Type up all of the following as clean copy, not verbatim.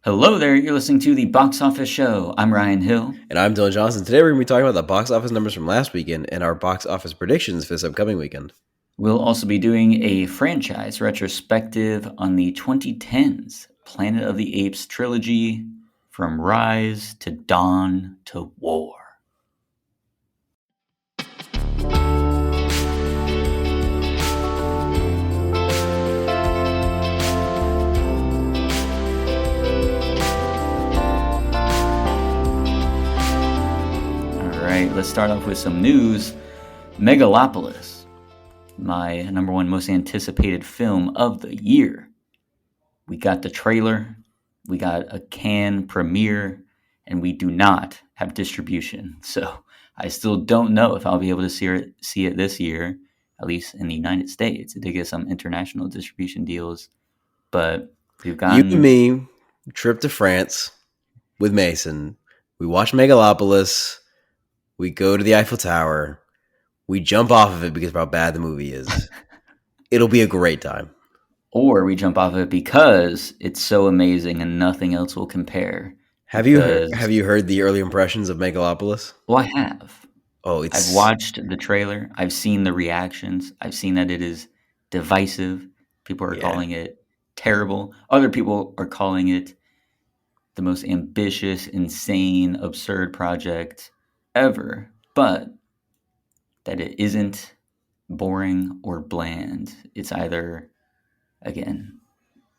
Hello there, you're listening to the Box Office Show. I'm Ryan Hill. And I'm Dylan Johnson. Today we're going to be talking about the box office numbers from last weekend and our box office predictions for this upcoming weekend. We'll also be doing a franchise retrospective on the 2010s Planet of the Apes trilogy from Rise to Dawn to War. Let's start off with some news. Megalopolis, my number one most anticipated film of the year. We got the trailer, we got a Cannes premiere, and we do not have distribution. So I still don't know if I'll be able to see it this year, at least in the United States. It did get some international distribution deals, but we've gotten... You and me, trip to France with Mason. We watch Megalopolis. We go to the Eiffel Tower. We jump off of it because of how bad the movie is. It'll be a great time. Or we jump off of it because it's so amazing and nothing else will compare. Have you heard the early impressions of Megalopolis? Well, I have. I've watched the trailer. I've seen the reactions. I've seen that it is divisive. People are calling it terrible. Other people are calling it the most ambitious, insane, absurd project ever, but that it isn't boring or bland. It's either, again,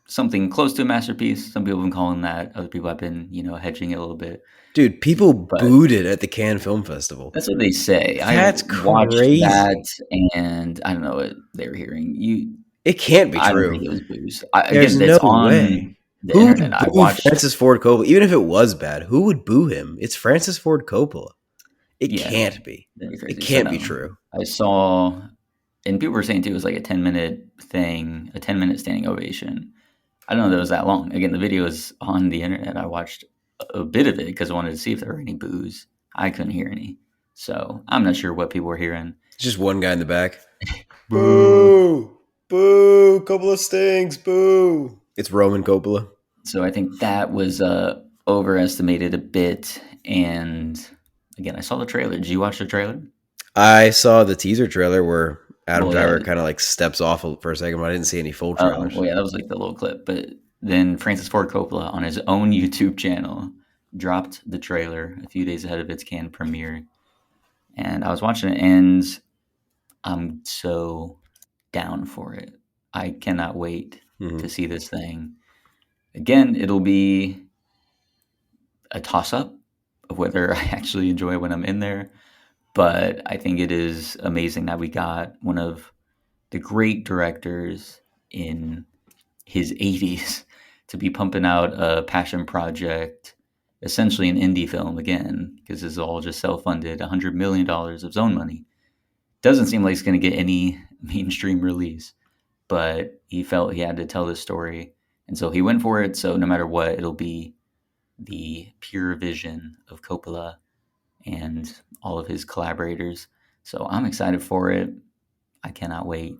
something close to a masterpiece. Some people have been calling that. Other people have been, hedging it a little bit. Dude, people booed it at the Cannes Film Festival. That's what they say. That's watched crazy. That, and I don't know what they were hearing. It can't be true. I don't think it was boos. There's no way. The internet. I watched Francis Ford Coppola. Even if it was bad, who would boo him? It's Francis Ford Coppola. It can't be. It can't be true. I saw, and people were saying too, it was like a 10-minute thing, a 10-minute standing ovation. I don't know that it was that long. Again, the video is on the internet. I watched a bit of it because I wanted to see if there were any boos. I couldn't hear any. So I'm not sure what people were hearing. Just one guy in the back. Boo! Boo! Coppola stinks! Boo! It's Roman Coppola. So I think that was overestimated a bit. And again, I saw the trailer. Did you watch the trailer? I saw the teaser trailer where Adam Driver kind of like steps off for a second, but I didn't see any full trailers. That was like the little clip. But then Francis Ford Coppola on his own YouTube channel dropped the trailer a few days ahead of its Cannes premiere. And I was watching it, and I'm so down for it. I cannot wait to see this thing. Again, it'll be a toss-up of whether I actually enjoy when I'm in there. But I think it is amazing that we got one of the great directors in his 80s to be pumping out a passion project, essentially an indie film again, because this is all just self-funded, $100 million of his own money. Doesn't seem like it's going to get any mainstream release, but he felt he had to tell this story. And so he went for it. So no matter what, it'll be the pure vision of Coppola and all of his collaborators. So I'm excited for it. I cannot wait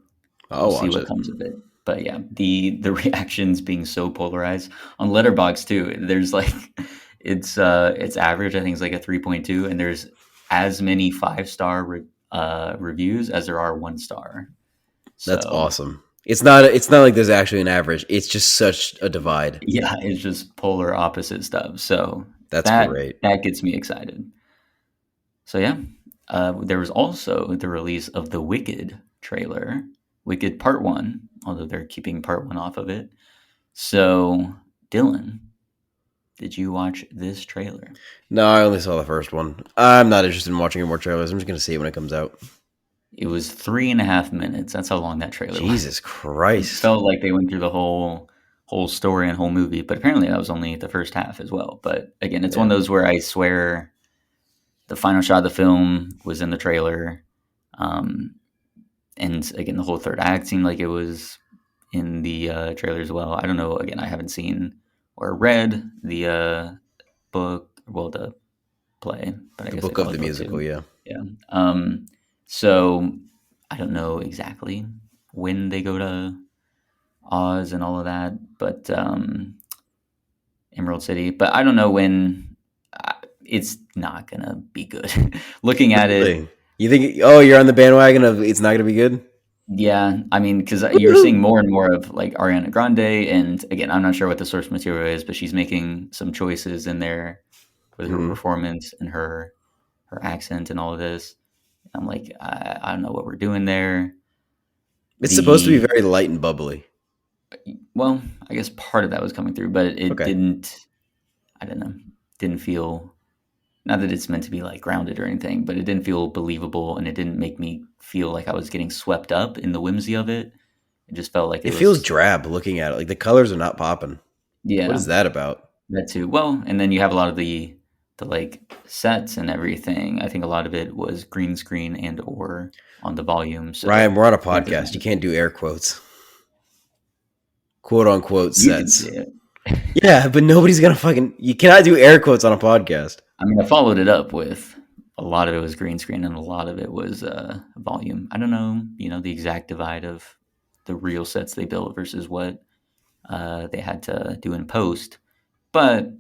to see what comes of it. But yeah, the reactions being so polarized on Letterboxd too. There's like it's average. I think it's like a 3.2, and there's as many 5-star reviews as there are 1-star. So, that's awesome. It's not like there's actually an average. It's just such a divide. Yeah, it's just polar opposite stuff. So that's great. That gets me excited. So yeah, there was also the release of the Wicked trailer, Wicked Part 1, although they're keeping Part 1 off of it. So, Dylan, did you watch this trailer? No, I only saw the first one. I'm not interested in watching any more trailers. I'm just going to see it when it comes out. It was 3.5 minutes. That's how long that trailer was. Jesus Christ. It felt like they went through the whole story and whole movie, but apparently that was only the first half as well. But again, it's one of those where I swear the final shot of the film was in the trailer. And again, the whole third act seemed like it was in the trailer as well. I don't know. Again, I haven't seen or read the book, well, the play. But I guess the book of the musical, yeah. So I don't know exactly when they go to Oz and all of that, but in Emerald City, but I don't know when. It's not gonna be good. Looking at it, Really? You think? Oh, you're on the bandwagon of it's not going to be good. yeah. I mean, because you're Woo-hoo. seeing more and more of like Ariana Grande, and again, I'm not sure what the source material is, but she's making some choices in there with her Mhm. performance and her accent and all of this. I'm like, I don't know what we're doing there. It's supposed to be The very light and bubbly. Well, I guess part of that was coming through, but it Okay. didn't. I don't know. Didn't feel, not that it's meant to be like grounded or anything, but it didn't feel believable, and it didn't make me feel like I was getting swept up in the whimsy of it. It just felt like it It feels was, drab looking at it. Like the colors are not popping. What yeah, is that about? that too. Well, and then you have a lot of the like sets and everything. I think a lot of it was green screen and or on the volume. So Ryan, we're on a that could podcast. You have, can't do air quotes. Quote unquote you can sets. see it. Yeah, but nobody's gonna fucking. You cannot do air quotes on a podcast. I mean, I followed it up with a lot of it was green screen and a lot of it was volume. I don't know, the exact divide of the real sets they built versus what they had to do in post. But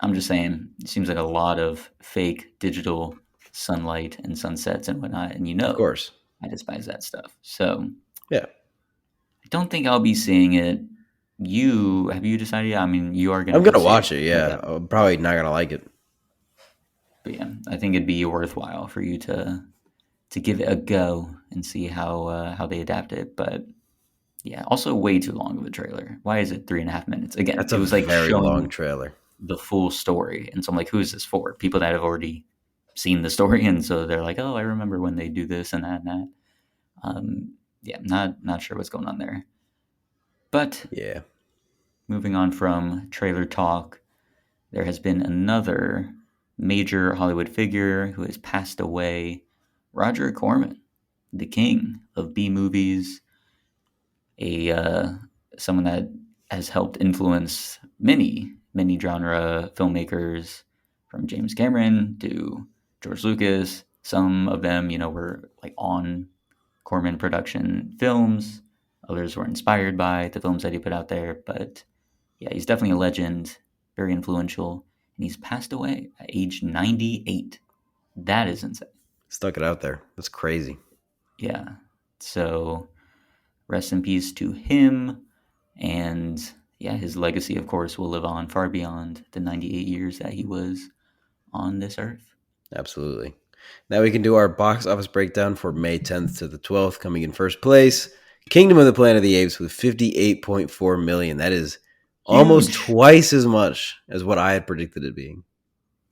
I'm just saying, it seems like a lot of fake digital sunlight and sunsets and whatnot. And Of course. I despise that stuff. So Yeah, I don't think I'll be seeing it. Have you decided? I mean, you are going to I'm go gonna see watch it. it. I Yeah, get it. I'm probably not gonna like it. But yeah, I think it'd be worthwhile for you to give it a go and see how they adapt it. But yeah, also way too long of a trailer. Why is it 3.5 minutes? Again, That's it a was like very long showing trailer. the full story, and so I'm like, who is this for? People that have already seen the story, and so they're like, oh, I remember when they do this and that and that. Yeah, not sure what's going on there. But Yeah, moving on from trailer talk, there has been another major Hollywood figure who has passed away, Roger Corman, the king of B movies, a someone that has helped influence many genre filmmakers, from James Cameron to George Lucas. Some of them, were like on Corman production films. Others were inspired by the films that he put out there. But yeah, he's definitely a legend, very influential, and he's passed away at age 98. That is insane. stuck it out there. That's crazy. Yeah. So rest in peace to him. And yeah, his legacy, of course, will live on far beyond the 98 years that he was on this earth. Absolutely. Now we can do our box office breakdown for May 10th to the 12th. Coming in first place, Kingdom of the Planet of the Apes with 58.4 million. That is almost Huge. twice as much as what I had predicted it being.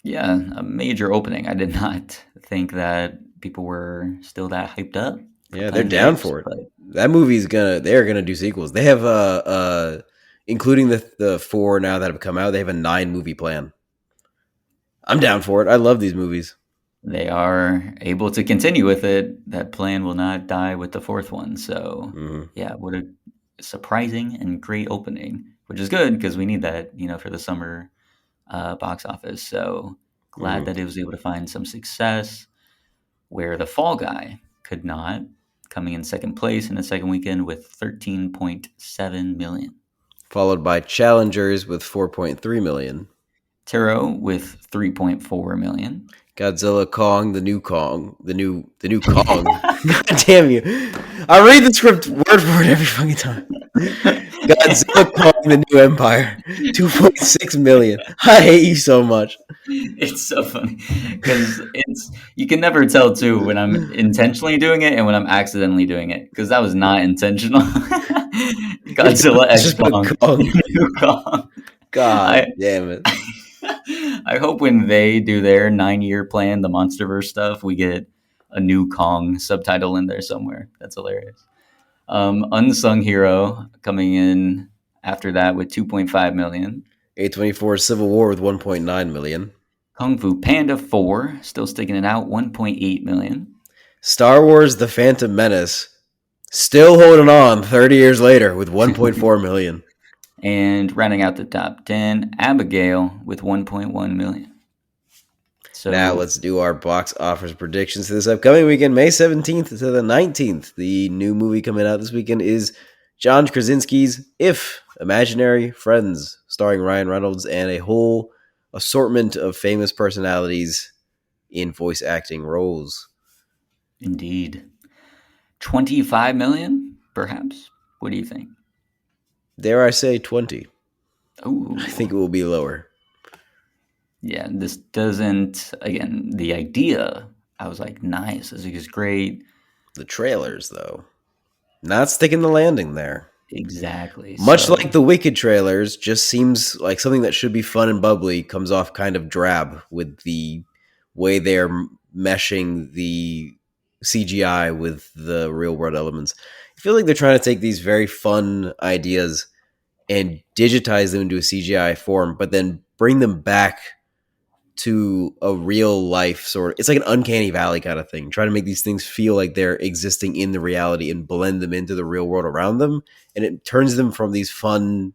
Yeah, a major opening. I did not think that people were still that hyped up for Yeah, they're Planet of the down Apes, for it. but That movie's they're gonna do sequels. They have including the four now that have come out, they have a 9 movie plan. I'm down for it. I love these movies. they are able to continue with it. That plan will not die with the fourth one. So, Hmm. yeah, what a surprising and great opening, which is good because we need that, for the summer box office. So glad Hmm. that it was able to find some success where The Fall Guy could not, coming in second place in the second weekend with 13.7 million. Followed by Challengers with 4.3 million. Taro with 3.4 million. Godzilla Kong, the new Kong, the new Kong. God damn you! I read the script word for word every fucking time. Godzilla Kong, the new Empire, 2.6 million. I hate you so much. It's so funny because you can never tell too when I'm intentionally doing it and when I'm accidentally doing it, because that was not intentional. Godzilla X Kong, Godzilla Kong. New Kong. God I damn it. I hope when they do their 9-year plan, the MonsterVerse stuff, we get a new Kong subtitle in there somewhere. That's hilarious. Unsung Hero coming in after that with 2.5 million. A24 Civil War with 1.9 million. Kung Fu Panda 4 still sticking it out, 1.8 million. Star Wars The Phantom Menace still holding on 30 years later with 1.4 million. And rounding out the top 10, Abigail with 1.1 million. Now So let's do our box office predictions for this upcoming weekend, May 17th to the 19th. The new movie coming out this weekend is John Krasinski's If Imaginary Friends, starring Ryan Reynolds and a whole assortment of famous personalities in voice acting roles. Indeed. 25 million, perhaps? What do you think? Dare I say 20? I Oh, think it will be lower. yeah, this doesn't, again, the idea, I was like, nice, this is great. The trailers, though, not sticking the landing there. Exactly. Much So, like the Wicked trailers, just seems like something that should be fun and bubbly comes off kind of drab with the way they're meshing the CGI with the real world elements. I feel like they're trying to take these very fun ideas and digitize them into a CGI form, but then bring them back to a real life sort of, it's like an uncanny valley kind of thing, trying to make these things feel like they're existing in the reality and blend them into the real world around them, and it turns them from these fun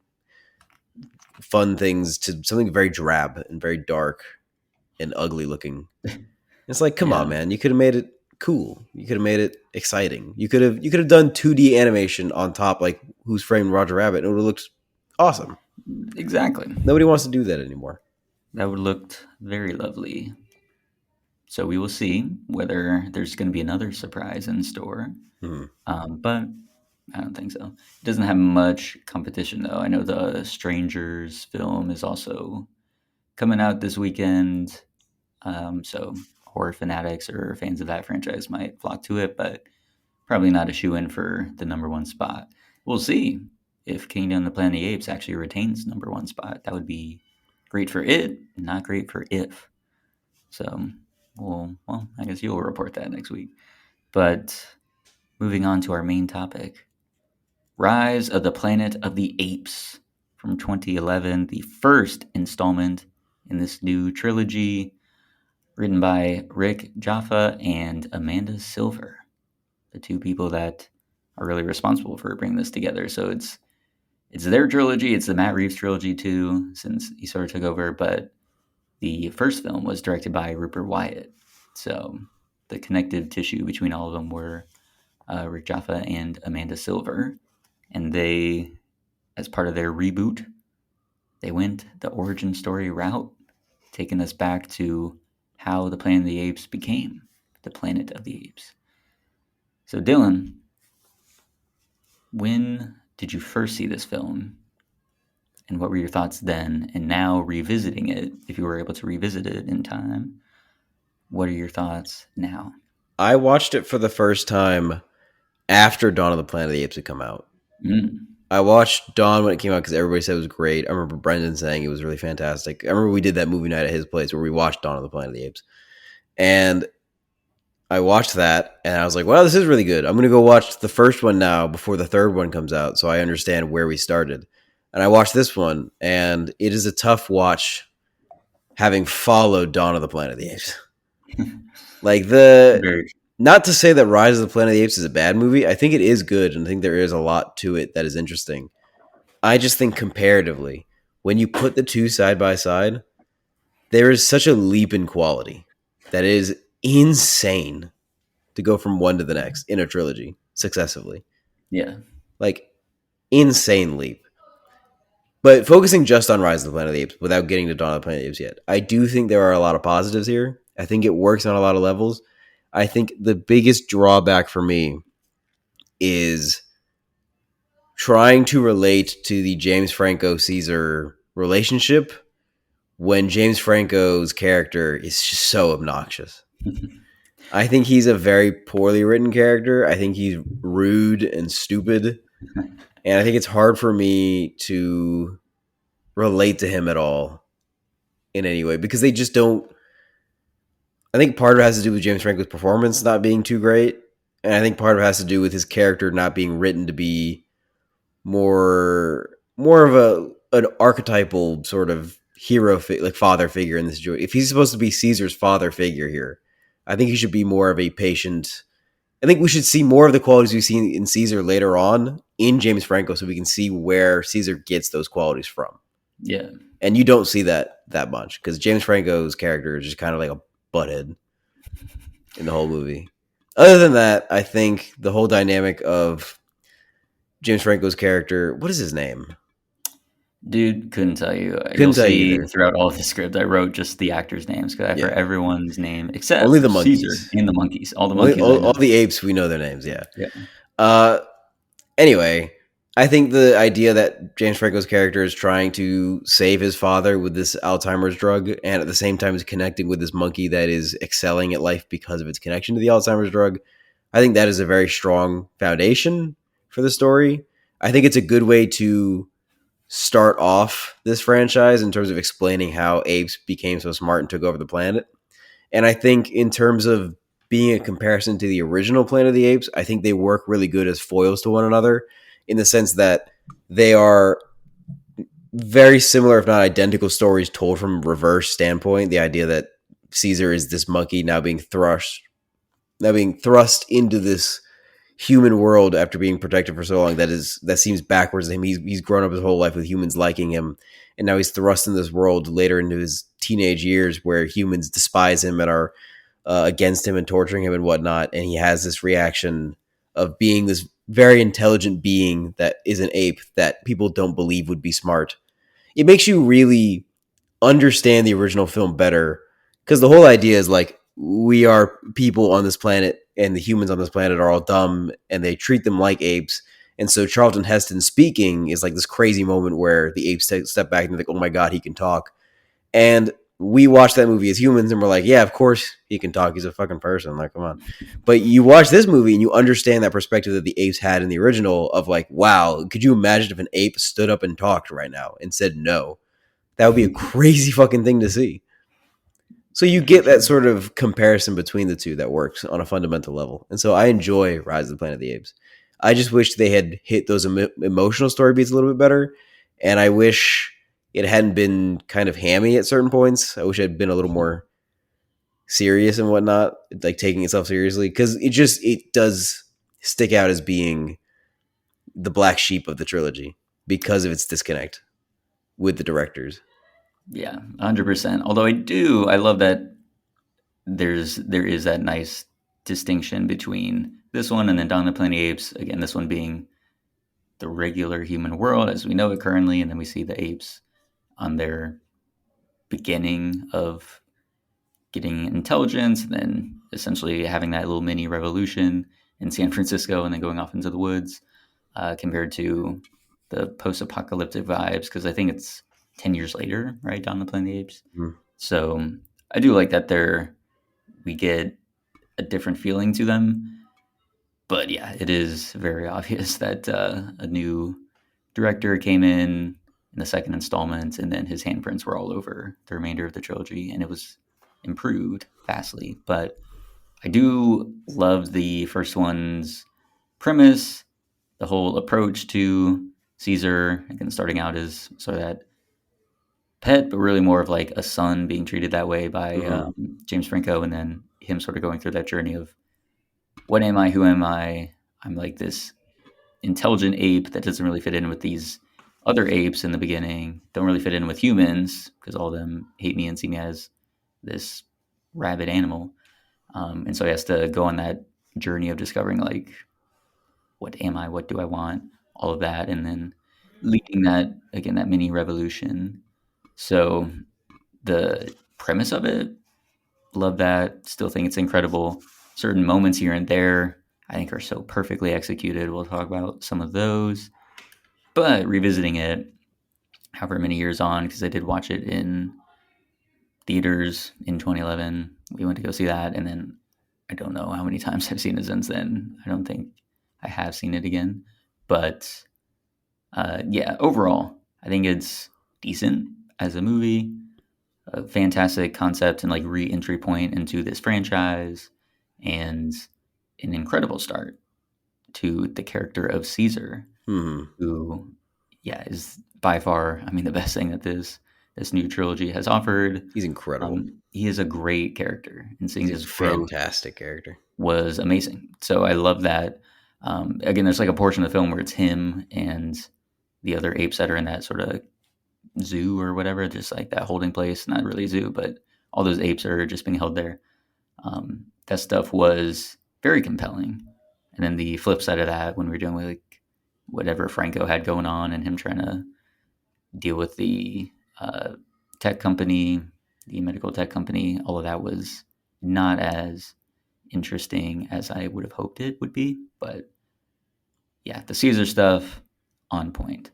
things to something very drab and very dark and ugly looking. It's like, come on, yeah, man, you could have made it cool, you could have made it exciting, you could have done 2D animation on top, like Who's Framed Roger Rabbit, and it would have looked awesome. exactly. Nobody wants to do that anymore. That would look very lovely. So we will see whether there's going to be another surprise in store. Hmm. But I don't think so. It doesn't have much competition, though. I know the Strangers film is also coming out this weekend. So horror fanatics or fans of that franchise might flock to it, but probably not a shoe in for the number one spot. We'll see if Kingdom of the Planet of the Apes actually retains number one spot. That would be great for it, not great for if. So, well, I guess you'll report that next week. But moving on to our main topic, Rise of the Planet of the Apes from 2011, the first installment in this new trilogy, written by Rick Jaffa and Amanda Silver, the two people that are really responsible for bringing this together. So it's their trilogy. It's the Matt Reeves trilogy too, since he sort of took over. But the first film was directed by Rupert Wyatt. So the connective tissue between all of them were Rick Jaffa and Amanda Silver, and they, as part of their reboot, they went the origin story route, taking us back to how the Planet of the Apes became the Planet of the Apes. So, Dylan, when did you first see this film? And what were your thoughts then? And now, revisiting it, if you were able to revisit it in time, what are your thoughts now? I watched it for the first time after Dawn of the Planet of the Apes had come out. Mm. I watched Dawn when it came out because everybody said it was great. I remember Brendan saying it was really fantastic. I remember we did that movie night at his place where we watched Dawn of the Planet of the Apes. And I watched that and I was like, wow, this is really good. I'm going to go watch the first one now before the third one comes out so I understand where we started. And I watched this one and it is a tough watch having followed Dawn of the Planet of the Apes. Like Very. not to say that Rise of the Planet of the Apes is a bad movie. I think it is good and I think there is a lot to it that is interesting. I just think comparatively, when you put the two side by side, there is such a leap in quality that is insane to go from one to the next in a trilogy successively. Yeah. Like, insane leap. But focusing just on Rise of the Planet of the Apes without getting to Dawn of the Planet of the Apes yet, I do think there are a lot of positives here. I think it works on a lot of levels. I think the biggest drawback for me is trying to relate to the James Franco Caesar relationship when James Franco's character is just so obnoxious. I think he's a very poorly written character. I think he's rude and stupid. And I think it's hard for me to relate to him at all in any way because they just don't. I think part of it has to do with James Franco's performance not being too great. And I think part of it has to do with his character not being written to be more of an archetypal sort of hero like father figure in this joy. If he's supposed to be Caesar's father figure here, I think he should be more of a patient. I think we should see more of the qualities we've seen in Caesar later on in James Franco, so we can see where Caesar gets those qualities from. Yeah. And you don't see that much because James Franco's character is just kind of like a butthead in the whole movie. Other than that, I think the whole dynamic of James Franco's character. What is his name? Dude, couldn't tell you. Couldn't You'll tell you see either. throughout all of the script, I wrote just the actors' names because I Yeah, forgot everyone's name only except the for Caesar monkeys. and the monkeys. All the Only monkeys I all know. the apes. We know their names. Yeah. Yeah, Uh, Anyway, I think the idea that James Franco's character is trying to save his father with this Alzheimer's drug, and at the same time is connecting with this monkey that is excelling at life because of its connection to the Alzheimer's drug, I think that is a very strong foundation for the story. I think it's a good way to start off this franchise in terms of explaining how apes became so smart and took over the planet. And I think in terms of being a comparison to the original Planet of the Apes, I think they work really good as foils to one another in the sense that they are very similar, if not identical, stories told from a reverse standpoint. The idea that Caesar is this monkey now being thrust into this human world after being protected for so long that seems backwards to him. He's grown up his whole life with humans liking him, and now he's thrust in this world later into his teenage years where humans despise him and are against him and torturing him and whatnot. And he has this reaction of being this very intelligent being that is an ape that people don't believe would be smart. It makes you really understand the original film better because the whole idea is like we are people on this planet and the humans on this planet are all dumb and they treat them like apes. And so Charlton Heston speaking is like this crazy moment where the apes step back and they're like, oh my God, he can talk. And we watch that movie as humans and we're like, yeah, of course he can talk. He's a fucking person. Like, come on. But you watch this movie and you understand that perspective that the apes had in the original of like, wow, could you imagine if an ape stood up and talked right now and said no? That would be a crazy fucking thing to see. So you for get that sure. sort of comparison between the two that works on a fundamental level. And so I enjoy Rise of the Planet of the Apes. I just wish they had hit those emotional story beats a little bit better. And I wish it hadn't been kind of hammy at certain points. I wish it had been a little more serious and whatnot, like taking itself seriously. Because it does stick out as being the black sheep of the trilogy because of its disconnect with the directors. Yeah, 100%. Although I love that there is that nice distinction between this one and then Dawn of the Planet of the Apes. Again, this one being the regular human world as we know it currently, and then we see the apes on their beginning of getting intelligence, and then essentially having that little mini revolution in San Francisco, and then going off into the woods, compared to the post-apocalyptic vibes. Because I think it's 10 years later, right, Dawn of the Planet of the Apes. Mhm. So I do like that we get a different feeling to them. But yeah, it is very obvious that a new director came in the second installment, and then his handprints were all over the remainder of the trilogy, and it was improved vastly. But I do love the first one's premise, the whole approach to Caesar, again, starting out as sort of that pet, but really more of like a son being treated that way by Mhm. James Franco, and then him sort of going through that journey of what am I? Who am I? I'm like this intelligent ape that doesn't really fit in with these other apes in the beginning, don't really fit in with humans because all of them hate me and see me as this rabid animal. And so he has to go on that journey of discovering, like, what am I? What do I want? All of that. And then leading that, again, that mini revolution. So the premise of it, love that. Still think it's incredible. Certain moments here and there, I think, are so perfectly executed. We'll talk about some of those. But revisiting it, however many years on, because I did watch it in theaters in 2011. We went to go see that, and then I don't know how many times I've seen it since then. I don't think I have seen it again. But yeah, overall, I think it's decent as a movie. A fantastic concept and like re-entry point into this franchise, and an incredible start to the character of Caesar, Mhm. who, yeah, is by far, I mean, the best thing that this new trilogy has offered. He's incredible. He is a great character, and seeing He's a his growth fantastic character. was amazing. So I love that. Again, there's like a portion of the film where it's him and the other apes that are in that sort of zoo or whatever, just like that holding place. Not really a zoo, but all those apes are just being held there. That stuff was very compelling. And then the flip side of that, when we're dealing with like whatever Franco had going on and him trying to deal with the uh, tech company, the medical tech company. All of that was not as interesting as I would have hoped it would be. But yeah, the Caesar stuff on point.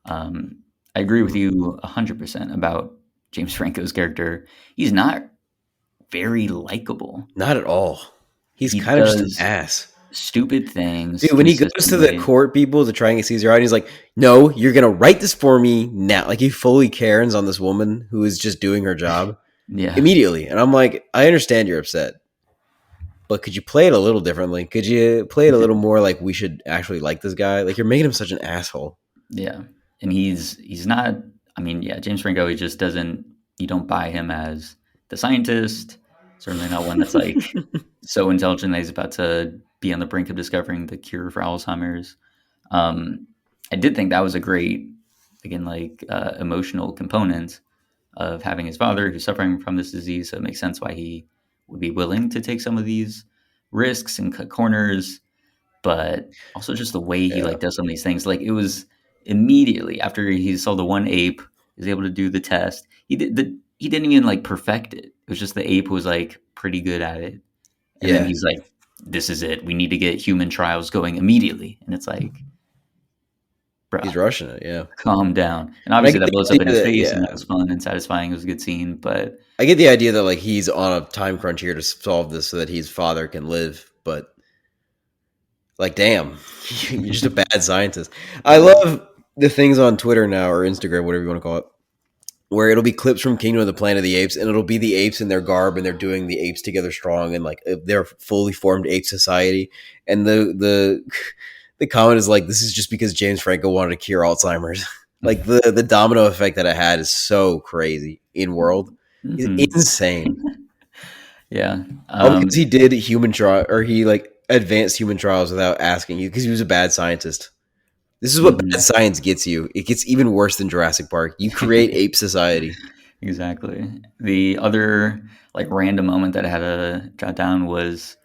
Um, I agree with you 100% about James Franco's character. He's not very likable. Not at all. He's He kind of just an does ass. stupid things Dude, when he goes to the consistently. court people to try and get Caesar out, he's like, "No, you're gonna write this for me now." Like he fully Karens on this woman who is just doing her job Yeah, immediately, and I'm like, I understand you're upset, but could you play it a little differently? Could you play it a little more like we should actually like this guy? Like you're making him such an asshole. yeah, and he's not. I mean, yeah, James Franco. He just doesn't. You don't buy him as the scientist. Certainly not one that's like so intelligent that he's about to be on the brink of discovering the cure for Alzheimer's. Um, I did think that was a great, again, like emotional component of having his father who's suffering from this disease. So it makes sense why he would be willing to take some of these risks and cut corners, but also just the way he Yeah, like does some of these things. Like it was immediately after he saw the one ape, he was able to do the test. He didn't even like perfect it. It was just the ape was like pretty good at it. And then yeah, he's like, this is it. We need to get human trials going immediately. And it's like, he's bruh, rushing it. Yeah, calm down. And and I obviously get that the blows up in idea his that face, and yeah, that was fun and satisfying. It was a good scene. But I get the idea that like he's on a time crunch here to solve this so that his father can live, but like, damn, you're just a bad scientist. I yeah. love the things on Twitter now or Instagram, whatever you want to call it, where it'll be clips from Kingdom of the Planet of the Apes, and it'll be the apes in their garb, and they're doing the apes together strong, and like they're fully formed ape society. And the the comment is like, this is just because James Franco wanted to cure Alzheimer's. Like the domino effect that it had is so crazy in world. It's Hmm. insane. Yeah. All because he did human trial or he like advanced human trials without asking you because he was a bad scientist. This is what bad Mhm. science gets you. It gets even worse than Jurassic Park. You create ape society. Exactly. The other like random moment that I had to jot down was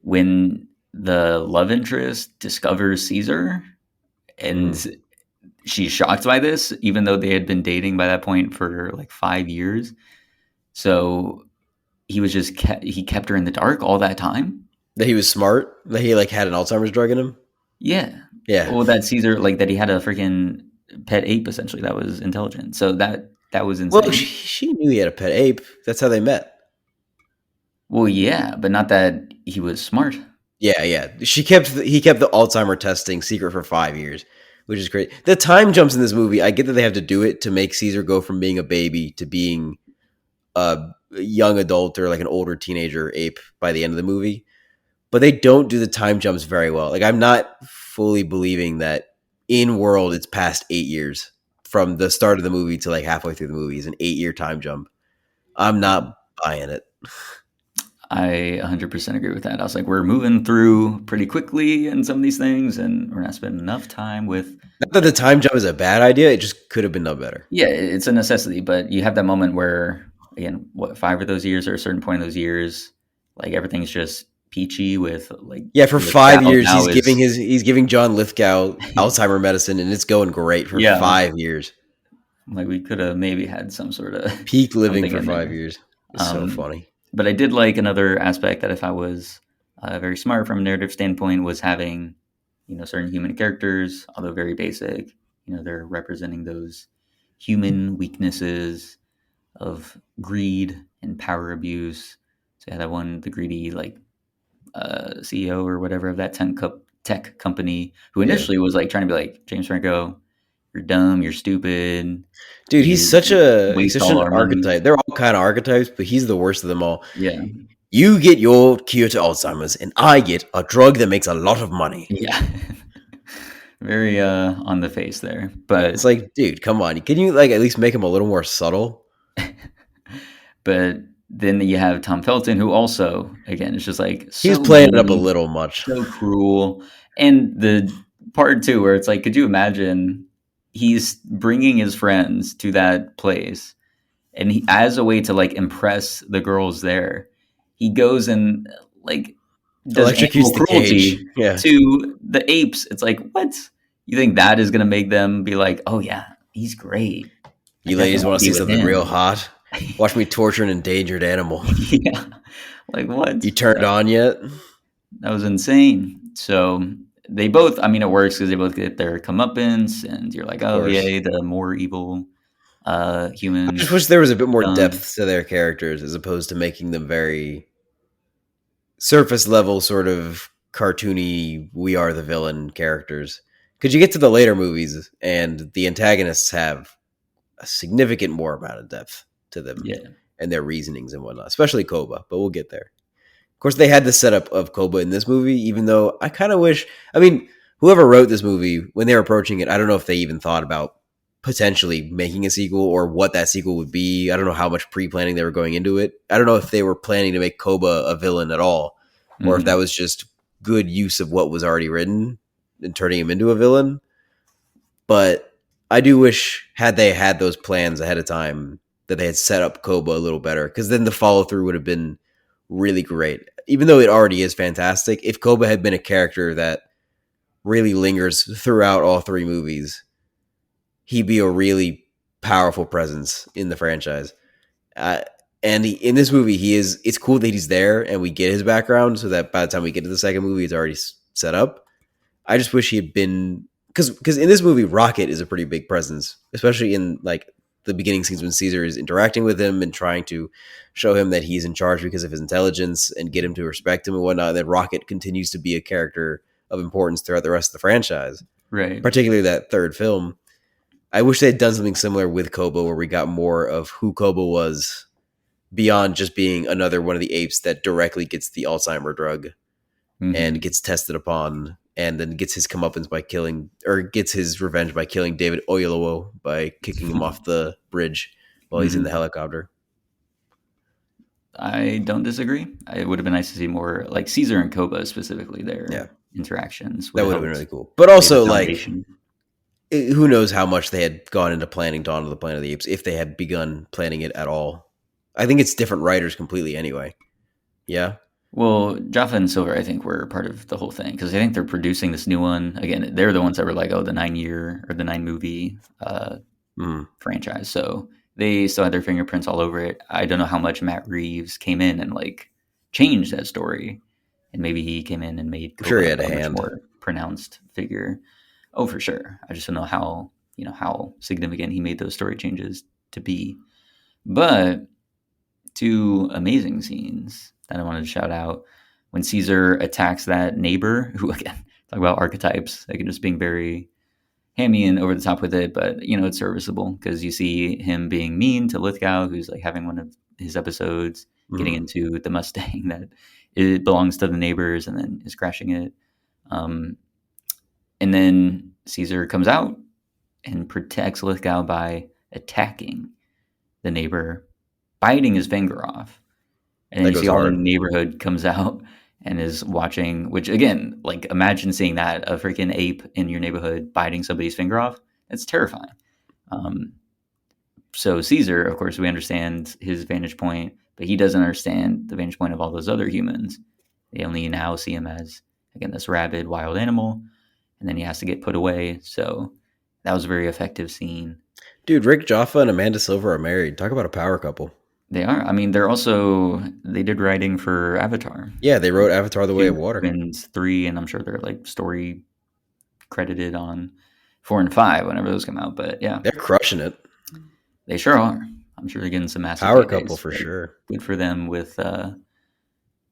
when the love interest discovers Caesar, Mhm. and she's shocked by this, even though they had been dating by that point for like 5 years. So he kept her in the dark all that time. That he was smart. That he like had an Alzheimer's drug in him. Yeah. Yeah. Well, that Caesar, like that he had a freaking pet ape essentially that was intelligent. So that was Well, insane. she knew he had a pet ape. That's how they met. Well, yeah, but not that he was smart. Yeah, yeah. He kept the Alzheimer testing secret for 5 years, which is great. The time jumps in this movie. I get that they have to do it to make Caesar go from being a baby to being a young adult or like an older teenager ape by the end of the movie. But they don't do the time jumps very well. Like I'm not fully believing that in world it's past 8 years from the start of the movie to like halfway through the movie is an 8 year time jump. I'm not buying it. I 100% agree with that. I was like, we're moving through pretty quickly in some of these things, and we're not spending enough time with. Not that the time jump is a bad idea. It just could have been done better. Yeah, it's a necessity, but you have that moment where, again, what, 5 of those years or a certain point in those years, like everything's just peachy with like Yeah, for Lithgow 5 years now is, he's giving John Lithgow Alzheimer medicine and it's going great for yeah, 5 years. like we could have maybe had some sort of Peak living something for in five there. years. It's so Um, funny. but I did like another aspect that I thought was very smart from a narrative standpoint was having, certain human characters, although very basic. They're representing those human weaknesses of greed and power abuse. So yeah, that one, the greedy like CEO or whatever of that tech company, who Yeah. initially was like trying to be like James Franco, you're dumb, you're stupid, Dude, you he's waste such all an our money. archetype. They're all kind of archetypes, but he's the worst of them all. Yeah, You get your cure to Alzheimer's, and I get a drug that makes a lot of money. yeah. Very on the face there, It's but like, dude, come on. Can you like at least make him a little more subtle? but then you have Tom Felton, who also, again, is just like He was so playing it up a mean, little much. so cruel. And the part too, where it's like, could you imagine he's bringing his friends to that place, and as a way to like impress the girls there, he goes and like does Electrocutes animal the cage. cruelty Yeah. to the apes. It's like, what? You think that is gonna make them be like, "Oh yeah, he's great. I You definitely ladies want want to to be see with something real him." hot? Watch me torture an endangered animal. Yeah, like what? You turned That on yet? that was insane. So they both, I mean, it works because they both get their comeuppance, and you're like, Of "Oh course. yay, the more evil I just humans wish there was a bit more done." depth to their characters as opposed to making them very surface level, sort of cartoony, we are the villain characters. Because you get to the later movies and the antagonists have a significant more amount of depth to them Yeah. and their reasonings and whatnot, especially Koba, but we'll get there. Of course, they had the setup of Koba in this movie, even though I kind of wish. I mean, whoever wrote this movie, when they were approaching it, I don't know if they even thought about potentially making a sequel or what that sequel would be. I don't know how much pre planning they were going into it. I don't know if they were planning to make Koba a villain at all, or if that Mhm. was just good use of what was already written and turning him into a villain. But I do wish, had they had those plans ahead of time, that they had set up Koba a little better, because then the follow through would have been really great. Even though it already is fantastic, if Koba had been a character that really lingers throughout all three movies, he'd be a really powerful presence in the franchise. Uh, and in this movie, he is. It's cool that he's there, and we get his background, so that by the time we get to the second movie, it's already set up. I just wish he had been, because in this movie, Rocket is a pretty big presence, especially in like the beginning scenes when Caesar is interacting with him and trying to show him that he's in charge because of his intelligence and get him to respect him and whatnot. And then Rocket continues to be a character of importance throughout the rest of the franchise, Right. particularly that third film. I wish they had done something similar with Kobo, where we got more of who Kobo was beyond just being another one of the apes that directly gets the Alzheimer drug and Mhm. gets tested upon, and then gets his comeuppance by killing, or gets his revenge by killing David Oyelowo by kicking him off the bridge while he's in the Mhm. helicopter. I don't disagree. It would have been nice to see more like Caesar and Koba specifically. Yeah, Their interactions would that have would have been really helped cool. But lay the also, like, foundation. who knows how much they had gone into planning Dawn of the Planet of the Apes if they had begun planning it at all. I think it's different writers completely anyway. Yeah. Well, Jaffa and Silver, I think, were part of the whole thing because I think they're producing this new one. Again, they're the ones that were like, "Oh, the 9 year or the 9 movie Mm. franchise." So they still had their fingerprints all over it. I don't know how much Matt Reeves came in and like changed that story, and maybe he came in and made I'm sure he Koba had a a much hand. more pronounced figure. Oh, for sure. I just don't know how how significant he made those story changes to be. But two amazing scenes that I wanted to shout out when Caesar attacks that neighbor, who again talk about archetypes, like just being very hammy and over the top with it, but it's serviceable because you see him being mean to Lithgow, who's like having one of his episodes, getting Mm. into the Mustang that it belongs to the neighbors and then is crashing it. Um, and then Caesar comes out and protects Lithgow by attacking the neighbor, biting his finger off. And then That you see goes all the hard. neighborhood comes out and is watching, which again, like imagine seeing that a freaking ape in your neighborhood biting somebody's finger off. It's terrifying. Um, so Caesar, of course, we understand his vantage point, but he doesn't understand the vantage point of all those other humans. They only now see him as, again, this rabid wild animal, and then he has to get put away. So that was a very effective scene. Dude, Rick Jaffa and Amanda Silver are married. Talk about a power couple. They are. I mean, they're also they did writing for Avatar, Yeah, they wrote Avatar: The Way of 2 Water. and 3, and I'm sure they're like story credited on 4 and 5 whenever those come out. But yeah, They're crushing it. they sure are. I'm sure they're getting some massive Power couple paydays. for But sure. good for them with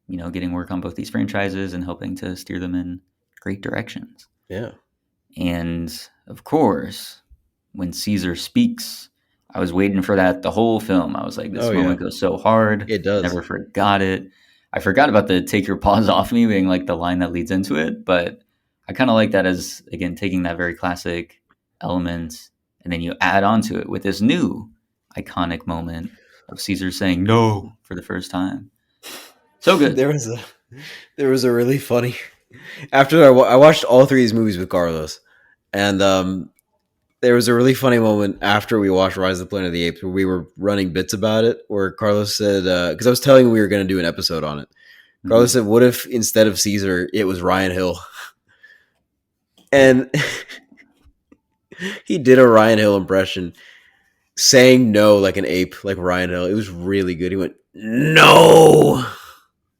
getting work on both these franchises and helping to steer them in great directions. Yeah. And of course, when Caesar speaks, I was waiting for that the whole film. I was like, this Oh yeah. moment goes so hard. It does. Never forgot it. I forgot about the take your paws off me being like the line that leads into it, but I kind of like that as, again, taking that very classic element and then you add on to it with this new iconic moment of Caesar saying no for the first time. So good. there was a there was a really funny after I watched all three of these movies with Carlos, and there was a really funny moment after we watched Rise of the Planet of the Apes where we were running bits about it, where Carlos said, because I was telling him we were going to do an episode on it. Carlos Mhm. said, "What if instead of Caesar, it was Ryan Hill?" And He did a Ryan Hill impression, saying no like an ape, like Ryan Hill. It was really good. He went, no.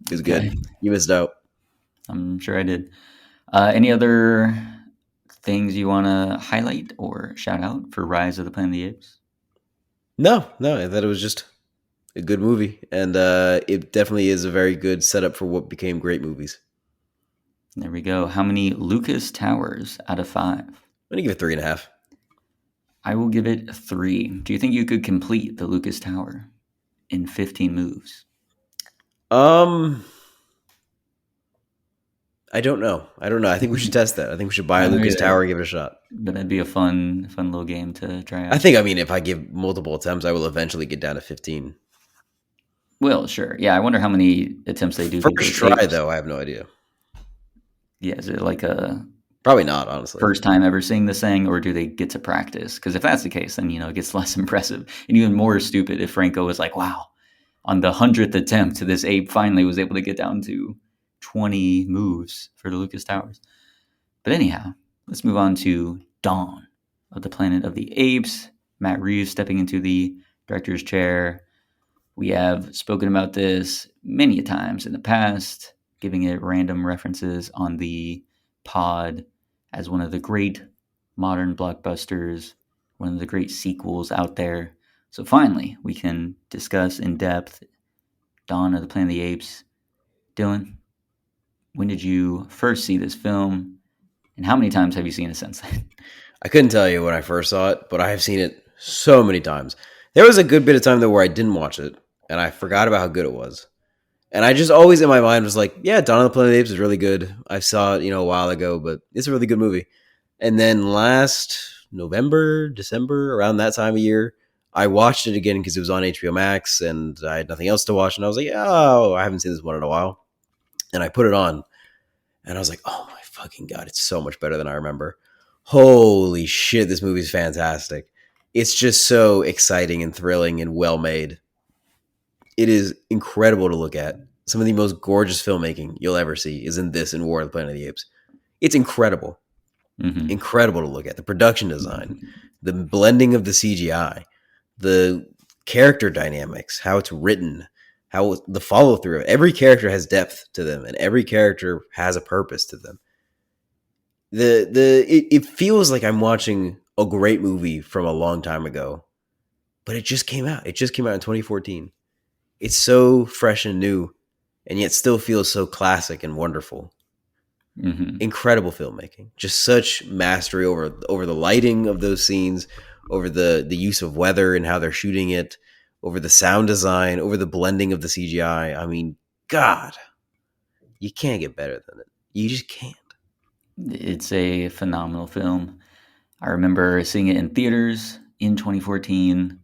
It was Okay, good. You missed out. I'm sure I did. Any other things you want to highlight or shout out for Rise of the Planet of the Apes? No, no, I thought it was just a good movie. And it definitely is a very good setup for what became great movies. There we go. How many Lucas Towers out of 5? I'm going to give it 3.5. I will give it 3. Do you think you could complete the Lucas Tower in 15 moves? Um, I don't know. I don't know. I think we should test that. I think we should buy a Lucas Yeah, Tower and give it a shot. but that'd be a fun little game to try I out. think, I mean, if I give multiple attempts, I will eventually get down to 15. Well, sure. Yeah, I wonder how many attempts they do get First those try, apes. though, I have no idea. Yeah, is it like a Probably not, honestly. first time ever seeing this thing, or do they get to practice? Because if that's the case, then it gets less impressive and even more stupid if Franco was like, "Wow, on the 100th attempt, this ape finally was able to get down to 20 moves for the Lucas Towers." But anyhow, let's move on to Dawn of the Planet of the Apes. Matt Reeves stepping into the director's chair. We have spoken about this many times in the past, giving it random references on the pod as one of the great modern blockbusters, one of the great sequels out there. So finally, we can discuss in depth Dawn of the Planet of the Apes. Dylan, when did you first see this film, and how many times have you seen it since then? I couldn't tell you when I first saw it, but I have seen it so many times. There was a good bit of time, though, where I didn't watch it, and I forgot about how good it was. And I just always in my mind was like, yeah, Dawn of the Planet of the Apes is really good. I saw it, a while ago, but it's a really good movie. And then last November, December, around that time of year, I watched it again because it was on HBO Max and I had nothing else to watch. And I was like, oh, I haven't seen this one in a while. And I put it on and I was like, oh my fucking God, it's so much better than I remember. Holy shit, this movie's fantastic. It's just so exciting and thrilling and well made. It is incredible to look at. Some of the most gorgeous filmmaking you'll ever see is in this and War of the Planet of the Apes. It's incredible. Mm-hmm. Incredible to look at. The production design, the blending of the CGI, the character dynamics, how it's written, how the follow through. Every character has depth to them, and every character has a purpose to them. It feels like I'm watching a great movie from a long time ago, but it just came out. It just came out in 2014. It's so fresh and new, and yet still feels so classic and wonderful. Mm-hmm. Incredible filmmaking, just such mastery over the lighting of those scenes, over the use of weather and how they're shooting it, over the sound design, over the blending of the CGI. I mean, God, you can't get better than it. You just can't. It's a phenomenal film. I remember seeing it in theaters in 2014,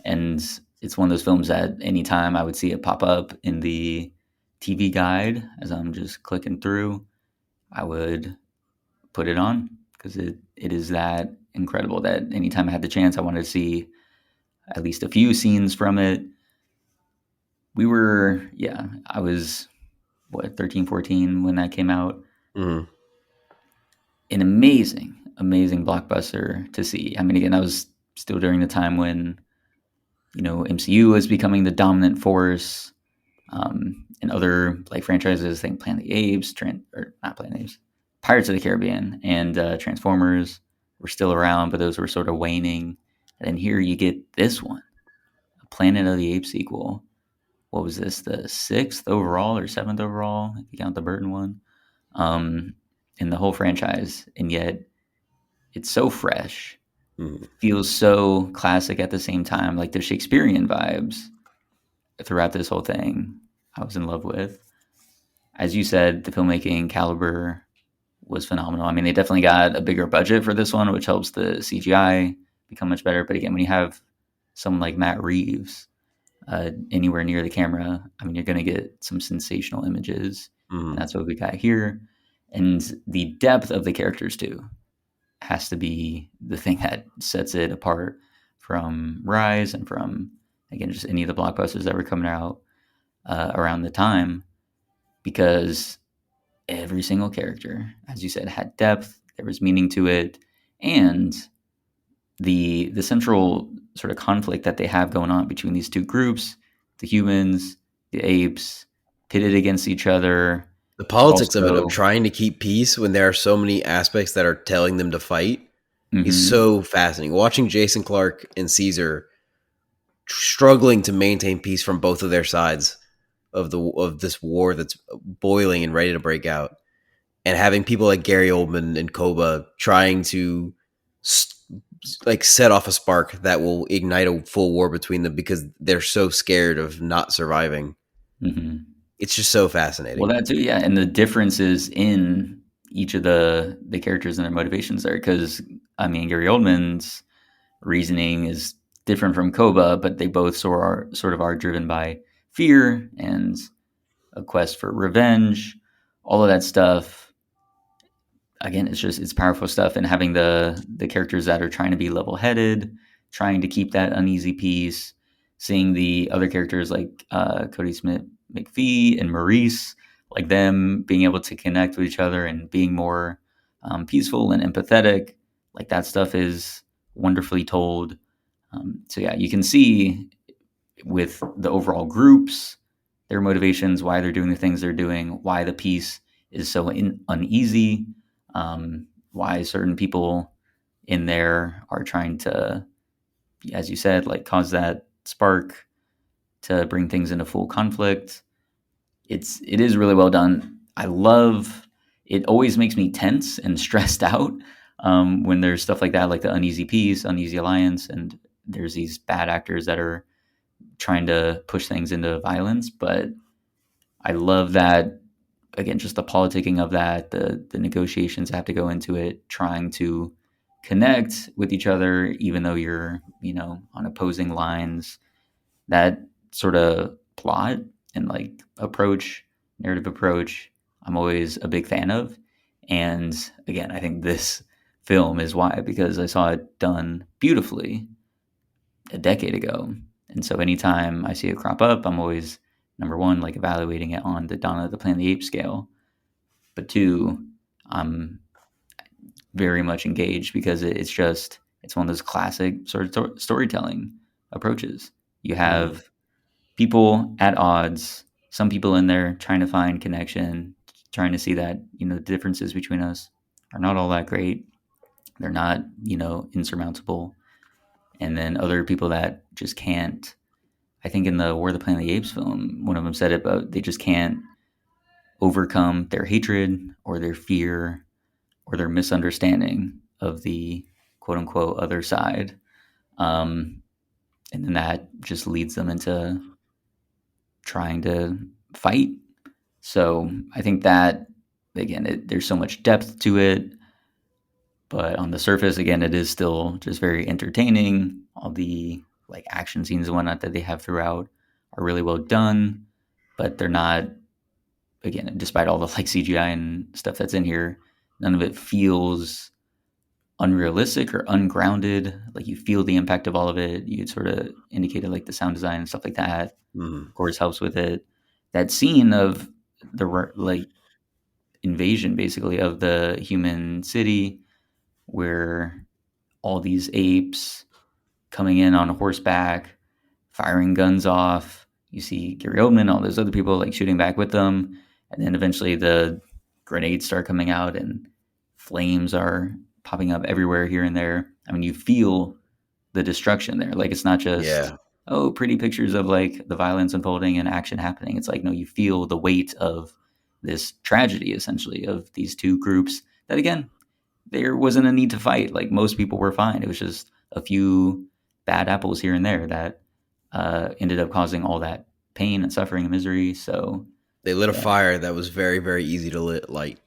and it's one of those films that anytime I would see it pop up in the TV guide as I'm just clicking through, I would put it on because it is that incredible that anytime I had the chance, I wanted to see at least a few scenes from it. I was, 13, 14 when that came out. Mm-hmm. An amazing blockbuster to see. I mean, again, that was still during the time when MCU was becoming the dominant force, and other like franchises. I think Planet of the Apes, or not Planet of the Apes, Pirates of the Caribbean, and Transformers were still around, but those were sort of waning. And then here you get this one, a Planet of the Apes sequel. What was this? The 6th overall or 7th overall, if you count the Burton one, um, in the whole franchise, and yet it's so fresh, Mm-hmm. feels so classic at the same time, like the Shakespearean vibes throughout this whole thing. I was in love with. As you said, the filmmaking caliber was phenomenal. I mean, they definitely got a bigger budget for this one, which helps the CGI become much better. But again, when you have someone like Matt Reeves anywhere near the camera, I mean, you're going to get some sensational images, and Mm-hmm. that's what we got here. And the depth of the characters too has to be the thing that sets it apart from Rise and from, again, just any of the blockbusters that were coming out around the time, because every single character, as you said, had depth. There was meaning to it, and the central sort of conflict that they have going on between these two groups, the humans, the apes, pitted against each other, The but politics of it, of also, trying to keep peace when there are so many aspects that are telling them to fight, is mhm, so fascinating. Watching Jason Clark and Caesar struggling to maintain peace from both of their sides of this war that's boiling and ready to break out, and having people like Gary Oldman and Koba trying to like set off a spark that will ignite a full war between them because they're so scared of not surviving. mhm. It's just so Well, fascinating. that too, yeah, and the differences in each of the characters and their motivations there, because I mean, Gary Oldman's reasoning is different from Koba, but they both sort of are driven by fear and a quest for revenge, all of that stuff. Again, it's powerful stuff, and having the characters that are trying to be level headed, trying to keep that uneasy peace, seeing the other characters like Cody Smith McPhee and Maurice, like them being able to connect with each other and being more peaceful and empathetic, like that stuff is wonderfully told. So yeah, you can see with the overall groups, their motivations, why they're doing the things they're doing, why the piece is so uneasy, why certain people in there are trying to, as you said, like cause that spark to bring things into full conflict. It is really well done. I love it. Always makes me tense and stressed out when there's stuff like that, like the uneasy peace, uneasy alliance, and there's these bad actors that are trying to push things into violence. But I love that, again, just the politicking of that, the negotiations have to go into it, trying to connect with each other, even though you're, on opposing lines. That sort of plot and like narrative approach, I'm always a big fan of. And again, I think this film is why, because I saw it done beautifully a decade ago. And so anytime I see it crop up, I'm always, number one, like evaluating it on the Dawn of the Planet of the Apes scale. But two, I'm very much engaged because it's one of those classic sort of storytelling approaches. You Mm. have people at odds, some people in there trying to find connection, trying to see that, the differences between us are not all that great. They're not, insurmountable. And then other people that just can't. I think in the War of the Planet of the Apes film, one of them said it, but they just can't overcome their hatred or their fear or their misunderstanding of the quote unquote other side. Um, and then that just leads them into trying to fight. So I think that, again, there's so much depth to it, but on the surface, again, it is still just very entertaining. All the like action scenes and whatnot that they have throughout are really well done, but they're not, again, despite all the like CGI and stuff that's in here, none of it feels unrealistic or ungrounded. Like you feel the impact of all of it. You sort of indicated like the sound design and stuff like that, Mm. of course, helps with it. That scene of like invasion, basically, of the human city, where all these apes coming in on horseback, firing guns off. You see Gary Oldman, all those other people like shooting back with them, and then eventually the grenades start coming out and flames are popping up everywhere here and there. I mean, you feel the destruction there. Like it's not just, Yeah. oh, pretty pictures of like the violence unfolding and action happening. It's like, no, you feel the weight of this tragedy essentially of these two groups that, again, there wasn't a need to fight. Like most people were fine. It was just a few bad apples here and there that ended up causing all that pain and suffering and misery. So They lit a yeah. fire that was very, very easy to light.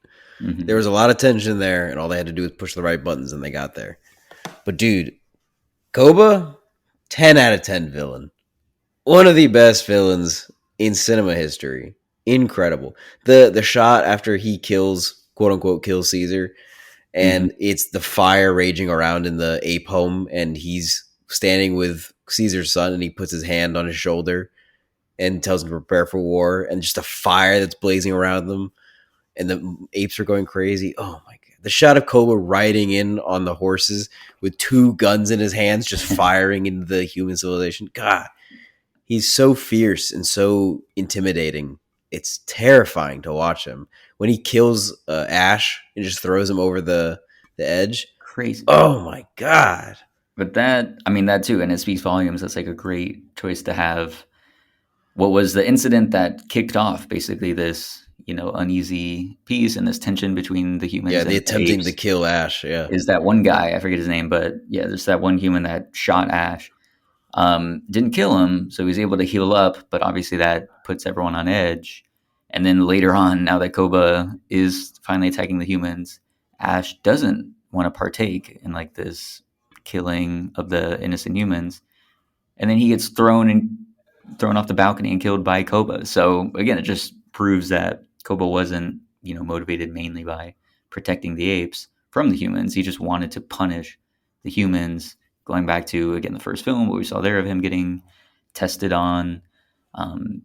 There was Hmm. a lot of tension there, and all they had to do was push the right buttons, and they got there. But dude, Koba, 10 out of 10 villain. One of the best villains in cinema history. Incredible. The shot after he kills, quote unquote, kills Caesar, Hmm. and it's the fire raging around in the ape home, and he's standing with Caesar's son, and he puts his hand on his shoulder and tells him to prepare for war, and just a fire that's blazing around them, and the apes are going crazy. Oh my god, The shot of Koba riding in on the horses with 2 guns in his hands, just firing into the human civilization. God, he's so fierce and so intimidating. It's terrifying to watch him. When he kills Ash and just throws him over the edge. Crazy. Oh my God. But that, I mean, that too, and it speaks volumes. That's like a great choice to have. What was the incident that kicked off basically this, uneasy peace and this tension between the Yeah, humans the and the attempting to apes? kill Ash. Yeah. Is that one guy? I forget his name, but yeah, there's that one human that shot Ash. Didn't kill him, so he was able to heal up, but obviously that puts everyone on edge. And then later on, now that Koba is finally attacking the humans, Ash doesn't want to partake in like this killing of the innocent humans, and then he gets thrown off the balcony and killed by Koba. So again, it just proves that Koba wasn't motivated mainly by protecting the apes from the humans. He just wanted to punish the humans. Going back to again the first film, what we saw there of him getting tested on. Um,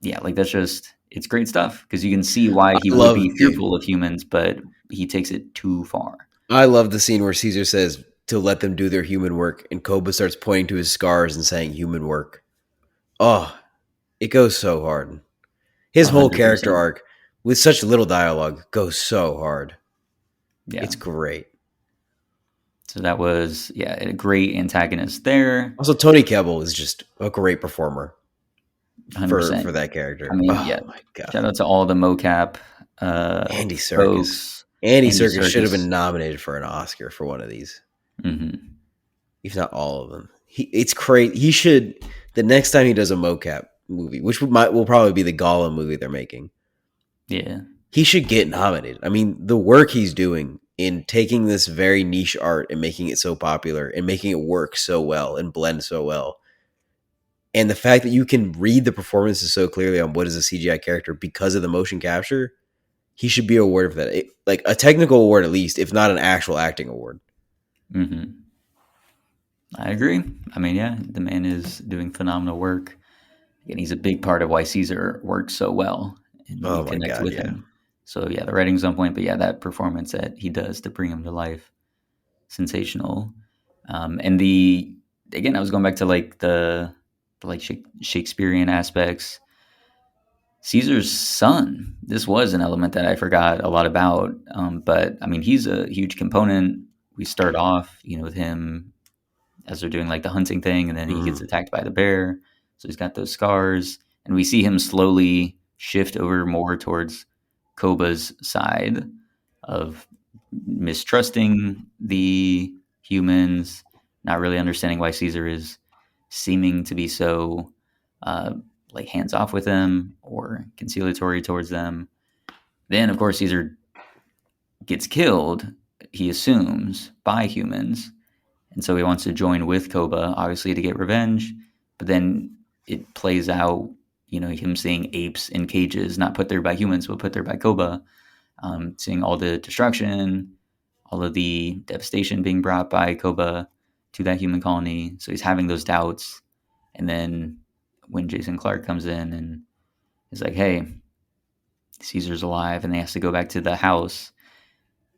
yeah, like that's just it's great stuff because you can see why I he would love be fearful of humans, but he takes it too far. I love the scene where Caesar says to let them do their human work, and Koba starts pointing to his scars and saying human work. Oh, it goes so hard. His whole character 100%. arc with such little dialogue goes so hard. Yeah. It's great. So that was a great antagonist there. Also, Tony Kebbell is just a great performer for 100%. that I character. mean, Oh yeah. my God. Shout out to all the mocap Andy Serkis. folks. Andy Andy Serkis should have Serkis. been nominated for an Oscar for one of these, Hmm. if not all of them. It's crazy. He should, the next time he does a mocap movie, which will probably be the Gollum movie they're making, Yeah. he should get nominated. I mean, the work he's doing in taking this very niche art and making it so popular and making it work so well and blend so well. And the fact that you can read the performances so clearly on what is a CGI character because of the motion capture, he should be awarded for that. Like a technical award at least, if not an actual acting award. Hmm. I agree. I mean, yeah, the man is doing phenomenal work. And he's a big part of why Caesar works so well and we Oh my connect God, with yeah. him. So yeah, the writing's on point, but yeah, that performance that he does to bring him to life, sensational. And the again, I was going back to like the like Shakespearean aspects. Caesar's son. This was an element that I forgot a lot about, but I mean, he's a huge component. We start off, with him as they're doing like the hunting thing, and then he gets Mhm. attacked by the bear. So he's got those scars, and we see him slowly shift over more towards Koba's side of mistrusting the humans, not really understanding why Caesar is seeming to be so uh, like hands off with them or conciliatory towards them. Then, of course, Caesar gets killed. He assumes by humans, and so he wants to join with Koba, obviously to get revenge. But then it plays out, him seeing apes in cages, not put there by humans, but put there by Koba, seeing all the destruction, all of the devastation being brought by Koba to that human colony. So he's having those doubts. And then when Jason Clark comes in and is like, hey, Caesar's alive, and they has to go back to the house.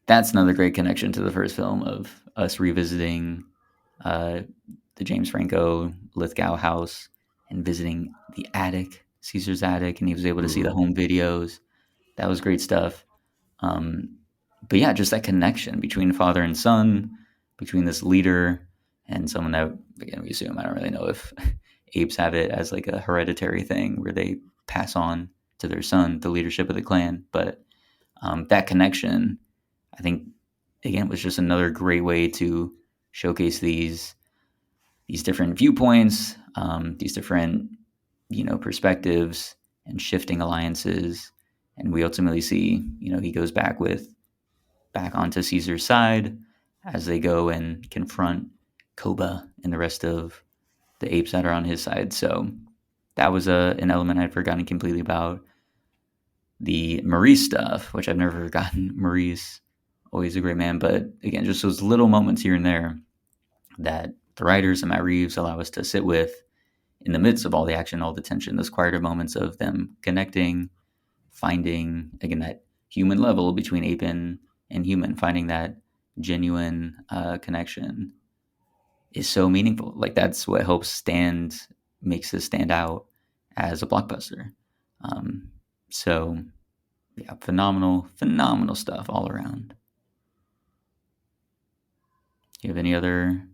That's another great connection to the first film of us revisiting uh, the James Franco Lithgow house and visiting the attic, Caesar's attic, and he was able to see the Mhm. home videos. That was great stuff. Um, but yeah, just that connection between father and son, between this leader and someone that, again, we assume, I don't really know if apes have it as like a hereditary thing where they pass on to their son the leadership of the clan. But that connection, I think, again, was just another great way to showcase these different viewpoints, these different perspectives and shifting alliances. And we ultimately see he goes back onto Caesar's side as they go and confront Koba and the rest of the apes that are on his side. So that was an element I'd forgotten completely about. The Maurice stuff, which I've never forgotten. Maurice, always a great man, but again, just those little moments here and there that the writers and Matt Reeves allow us to sit with in the midst of all the action, all the tension, those quieter moments of them connecting, finding again that human level between Ape and and human. Finding that genuine connection is so meaningful. Like that's what helps makes this stand out as a blockbuster. Um, so yeah, phenomenal stuff all around. Do you have any other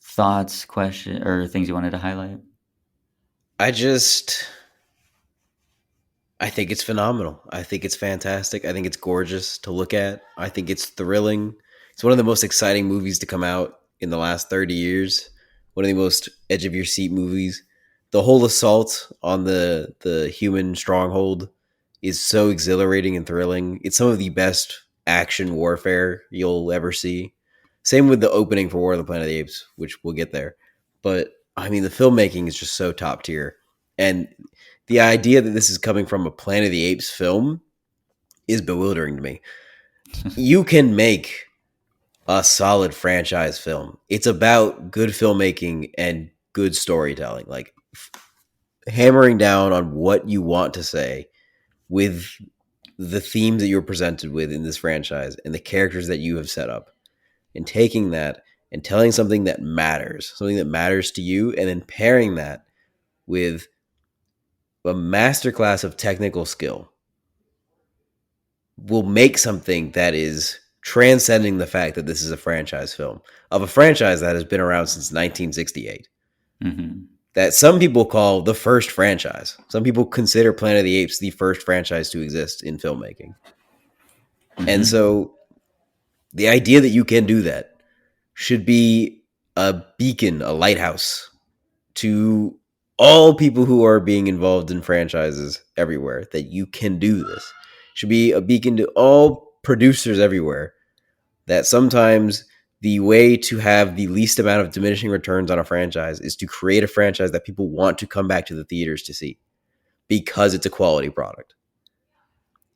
thoughts, question, or things you wanted to highlight? I just I think it's phenomenal. I think it's fantastic. I think it's gorgeous to look at. I think it's thrilling. It's one of the most exciting movies to come out in the last 30 years. One of the most edge of your seat movies. The whole assault on the human stronghold is so exhilarating and thrilling. It's some of the best action warfare you'll ever see. Same with the opening for War of the Planet of the Apes, which we'll get there. But I mean, the filmmaking is just so top tier. And the idea that this is coming from a Planet of the Apes film is bewildering to me. You can make a solid franchise film. It's about good filmmaking and good storytelling, like hammering down on what you want to say with the themes that you're presented with in this franchise and the characters that you have set up, and taking that and telling something that matters to you, and then pairing that with a masterclass of technical skill will make something that is transcending the fact that this is a franchise film of a franchise that has been around since 1968. Mm-hmm. That some people call the first franchise. Some people consider Planet of the Apes the first franchise to exist in filmmaking. Mm-hmm. And so the idea that you can do that should be a beacon, a lighthouse to all people who are being involved in franchises everywhere, that you can do this. Should be a beacon to all producers everywhere, that sometimes the way to have the least amount of diminishing returns on a franchise is to create a franchise that people want to come back to the theaters to see because it's a quality product.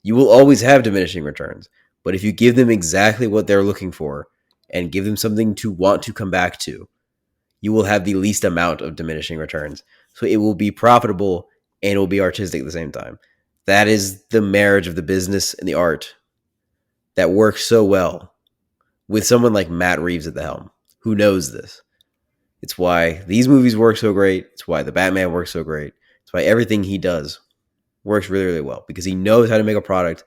You will always have diminishing returns, but if you give them exactly what they're looking for and give them something to want to come back to, you will have the least amount of diminishing returns. So it will be profitable and it will be artistic at the same time. That is the marriage of the business and the art that works so well with someone like Matt Reeves at the helm, who knows this. It's why these movies work so great. It's why the Batman works so great. It's why everything he does works really, really well, because he knows how to make a product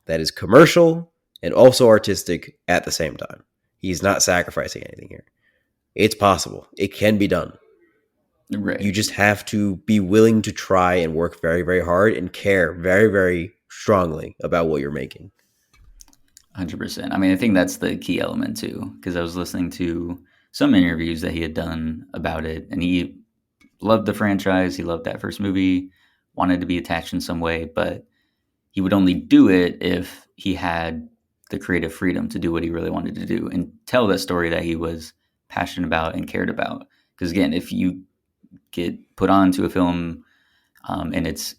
that is commercial and also artistic at the same time. He's not sacrificing anything here. It's possible. It can be done. Right. You just have to be willing to try and work very, very hard and care very, very strongly about what you're making. 100%. I mean, I think that's the key element too, because I was listening to some interviews that he had done about it, and he loved the franchise. He loved that first movie, wanted to be attached in some way, but he would only do it if he had the creative freedom to do what he really wanted to do and tell that story that he was passionate about and cared about. Because again, if you get put onto a film and it's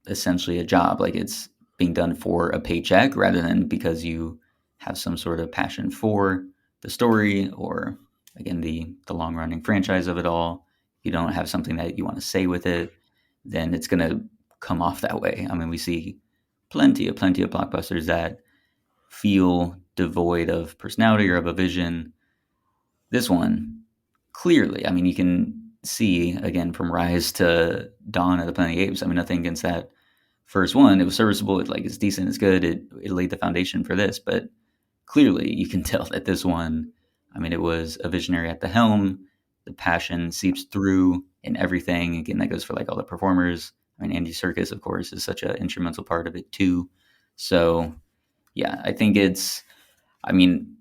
essentially a job, like it's being done for a paycheck rather than because you have some sort of passion for the story or again the long running franchise of it all, you don't have something that you want to say with it, then it's going to come off that way. I mean, we see plenty of blockbusters that feel devoid of personality or of a vision. This one, clearly, I mean, you can see again from Rise to Dawn of the Planet of the Apes. I mean, nothing against that first one. It was serviceable. It's decent. It's good. It laid the foundation for this. But clearly, you can tell that this one, I mean, it was a visionary at the helm. The passion seeps through in everything. Again, that goes for like all the performers. I mean, Andy Serkis, of course, is such an instrumental part of it too. So, yeah, I think I mean,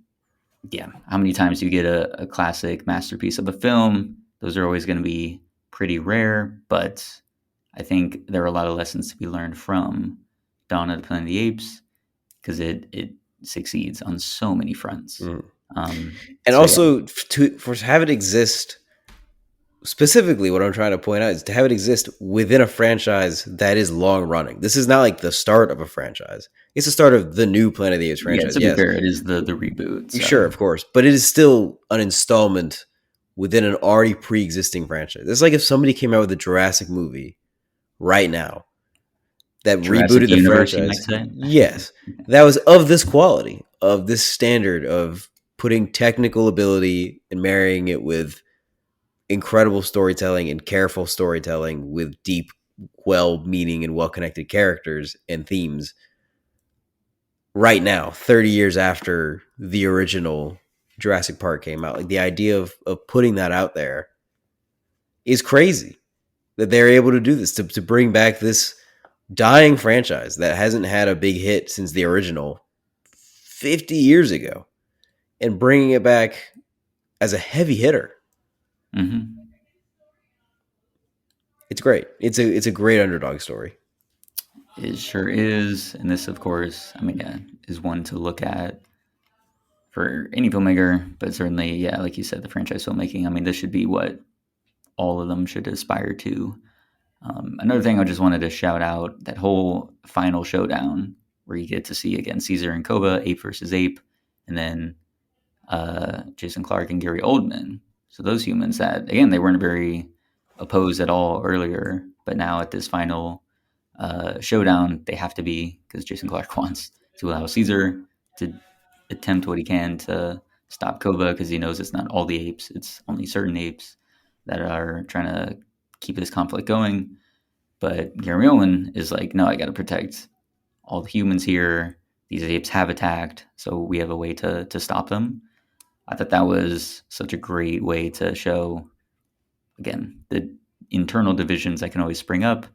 yeah, how many times do you get a classic masterpiece of a film? Those are always going to be pretty rare, but I think there are a lot of lessons to be learned from Dawn of the Planet of the Apes because it succeeds on so many fronts. And so, also, for have it exist, specifically what I'm trying to point out is to have it exist within a franchise that is long running. This is not like the start of a franchise. It's the start of the new Planet of the Apes franchise. To be fair, it is the reboot. So. Sure, of course. But it is still an installment within an already pre-existing franchise. It's like if somebody came out with a Jurassic movie right now that Jurassic rebooted the Universe, franchise. you might say? Yes. That was of this quality, of this standard of putting technical ability and marrying it with incredible storytelling and careful storytelling with deep, well-meaning and well-connected characters and themes right now, 30 years after the original Jurassic Park came out. Like the idea of putting that out there is crazy that they're able to do this to bring back this dying franchise that hasn't had a big hit since the original 50 years ago and bringing it back as a heavy hitter. Mm-hmm. It's great. It's a great underdog story. It sure is. And this, of course, I mean, yeah, is one to look at for any filmmaker, but certainly, yeah, like you said, the franchise filmmaking. I mean, this should be what all of them should aspire to. Another thing I just wanted to shout out, that whole final showdown where you get to see again Caesar and Koba, ape versus ape, and then Jason Clarke and Gary Oldman. So those humans that, again, they weren't very opposed at all earlier, but now at this final showdown, they have to be, because Jason Clarke wants to allow Caesar to attempt what he can to stop Koba, because he knows it's not all the apes, it's only certain apes that are trying to keep this conflict going. But Gary Oldman is like, no, I got to protect all the humans here. These apes have attacked, so we have a way to stop them. I thought that was such a great way to show, again, the internal divisions that can always spring up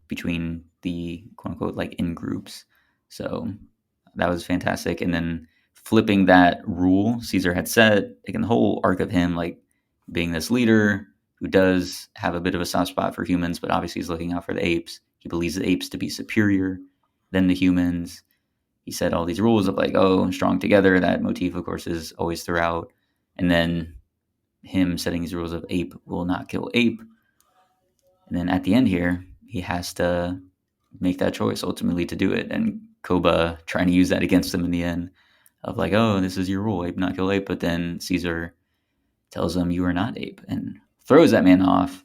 between the quote unquote like in groups. So that was fantastic. And then flipping that rule Caesar had set, again, the whole arc of him like being this leader who does have a bit of a soft spot for humans, but obviously he's looking out for the apes. He believes the apes to be superior than the humans. He said all these rules of like, oh, strong together. That motif, of course, is always throughout. And then him setting these rules of ape will not kill ape. And then at the end here, he has to make that choice ultimately to do it. And Koba trying to use that against him in the end of like, oh, this is your rule, ape not kill ape. But then Caesar tells him, you are not ape, and throws that man off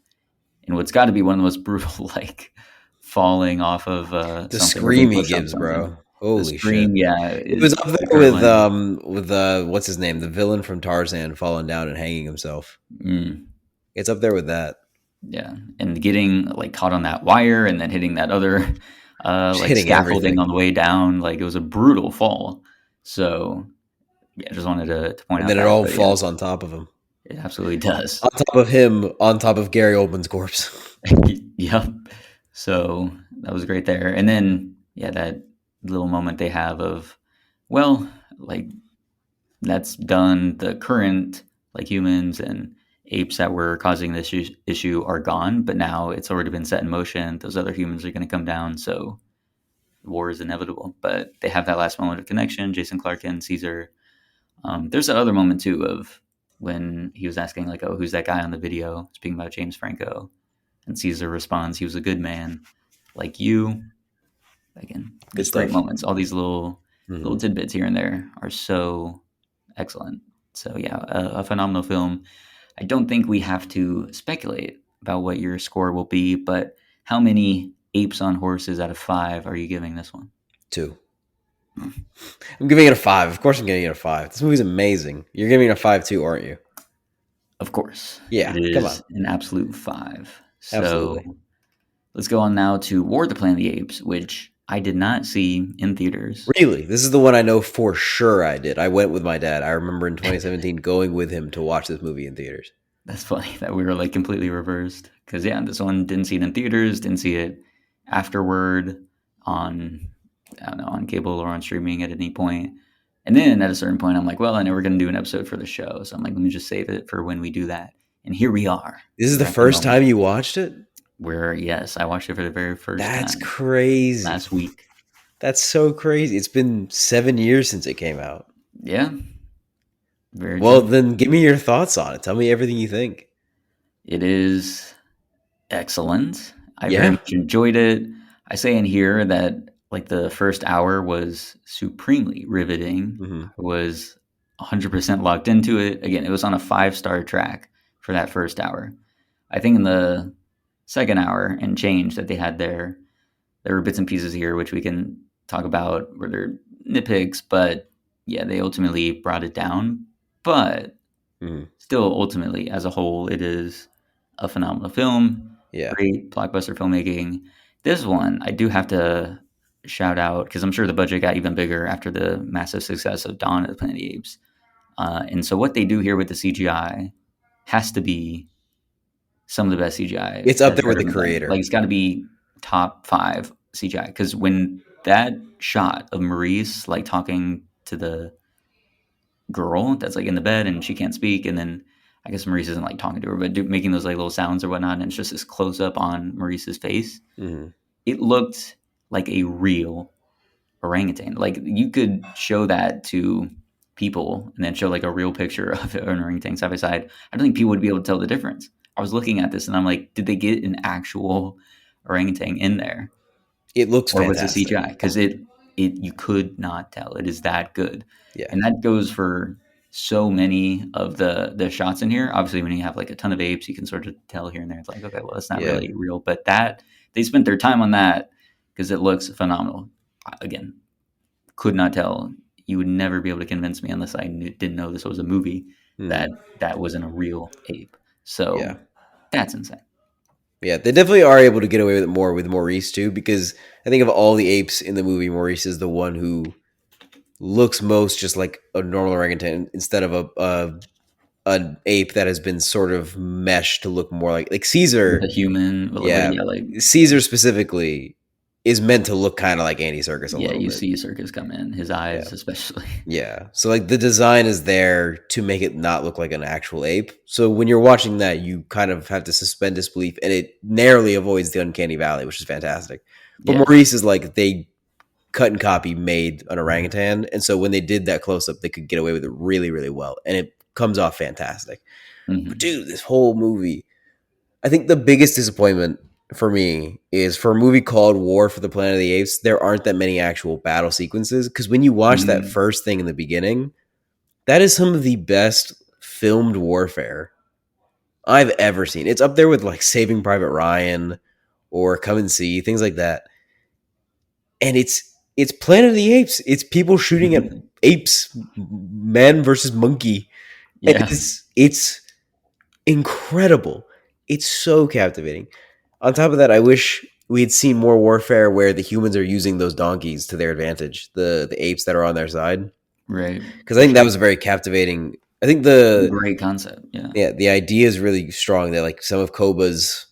in what's got to be one of the most brutal, like falling off of The something. scream he gives, bro. The Holy scream, shit. yeah, It was is up there adrenaline. with what's his name? The villain from Tarzan falling down and hanging himself. Mm, It's up there with that. yeah, and getting like caught on that wire and then hitting that other Just like hitting scaffolding everything. on the way down. Like it was a brutal fall. So yeah, I just wanted to point And out then it that. all But yeah, falls on top of him. it absolutely does. On top of him, on top of Gary Oldman's corpse. Yep. So that was great there. And then yeah, that little moment they have of, well, like that's done. The current like humans and apes that were causing this issue are gone, but now it's already been set in motion. Those other humans are going to come down, so war is inevitable. But they have that last moment of connection, Jason Clarke and Caesar. There's that other moment too of when he was asking like, oh, who's that guy on the video, speaking about James Franco, and Caesar responds, he was a good man like you. Again, Good just great stuff. moments. All these little Mm-hmm. tidbits here and there are so excellent. So yeah, a phenomenal film. I don't think we have to speculate about what your score will be, but how many apes on horses out of 5 are you giving this one? 2. I'm giving it a 5. Of course I'm giving it a 5. This movie's amazing. You're giving it a 5 too, aren't you? Of course, Yeah, it come on. is an absolute 5. So Absolutely. let's go on now to War of the Planet of the Apes, which I did not see in theaters. Really? This is the one I know for sure I did. I went with my dad. I remember in 2017 going with him to watch this movie in theaters. That's funny that we were like completely reversed. Because yeah, this one didn't see it in theaters, didn't see it afterward on, I don't know, on cable or on streaming at any point. And then at a certain point, I'm like, well, I know we're going to do an episode for the show, so I'm like, let me just save it for when we do that. And here we are. This is the We're at the first time moment you watched it? where yes, I watched it for the very first That's time crazy. last week. That's so crazy. It's been 7 years since it came out. Yeah, very Well, true. then give me your thoughts on it. Tell me everything you think. It is excellent. I very Yeah. much enjoyed it. I say in here that like the first hour was supremely riveting. Hmm. I was 100% locked into it. Again, it was on a 5-star track for that first hour. I think in the second hour and change that they had there were bits and pieces here which we can talk about where they're nitpicks, but yeah, they ultimately brought it down. But Mhm. still, ultimately, as a whole, it is a phenomenal film. Yeah. Great blockbuster filmmaking. This one, I do have to shout out because I'm sure the budget got even bigger after the massive success of Dawn of the Planet of the Apes. And so, what they do here with the CGI has to be some of the best CGI It's up that's there with ever the been done. Like, creator. it's got to be top five CGI because when that shot of Maurice like talking to the girl that's like in the bed and she can't speak, and then I guess Maurice isn't like talking to her, but making those like little sounds or whatnot, and it's just this close up on Maurice's face. Mhm. It looked like a real orangutan. Like you could show that to people and then show like a real picture of an orangutan side by side. I don't think people would be able to tell the difference. I was looking at this and I'm like, did they get an actual orangutan in there, It looks or was it fantastic. CGI? Because it you could not tell. It is that good, Yeah. and that goes for so many of the shots in here. Obviously, when you have like a ton of apes, you can sort of tell here and there. It's like, okay, well, that's not Yeah. really real, but that they spent their time on that because it looks phenomenal. Again, could not tell. You would never be able to convince me unless I didn't know this was a movie that Mhm. that wasn't a real ape. So Yeah. that's insane. Yeah, they definitely are able to get away with it more with Maurice too, because I think of all the apes in the movie, Maurice is the one who looks most just like a normal orangutan instead of a an ape that has been sort of meshed to look more like With Caesar. a human, with Yeah, yeah, like Caesar specifically is meant to look kind of like Andy Serkis a yeah, little you bit. see Circus come in, his Yeah. eyes especially. Yeah. So like the design is there to make it not look like an actual ape. So when you're watching that, you kind of have to suspend disbelief and it narrowly avoids the uncanny valley, which is fantastic. But Yeah. Maurice is like they cut and copy made an orangutan. And so when they did that close up, they could get away with it really, really well. And it comes off fantastic. But Mhm. dude, this whole movie, I think the biggest disappointment for me is for a movie called War for the Planet of the Apes, there aren't that many actual battle sequences. Because when you watch that Mhm. first thing in the beginning, that is some of the best filmed warfare I've ever seen. It's up there with like Saving Private Ryan or Come and See, things like that. And it's Planet of the Apes. It's people shooting at apes, man versus monkey. And Yeah. it's incredible. It's so captivating. On top of that, I wish we had seen more warfare where the humans are using those donkeys to their advantage, the apes that are on their side. Right. Because I For think that sure. was a very captivating. I think Great concept. Yeah. the idea is really strong that like some of Koba's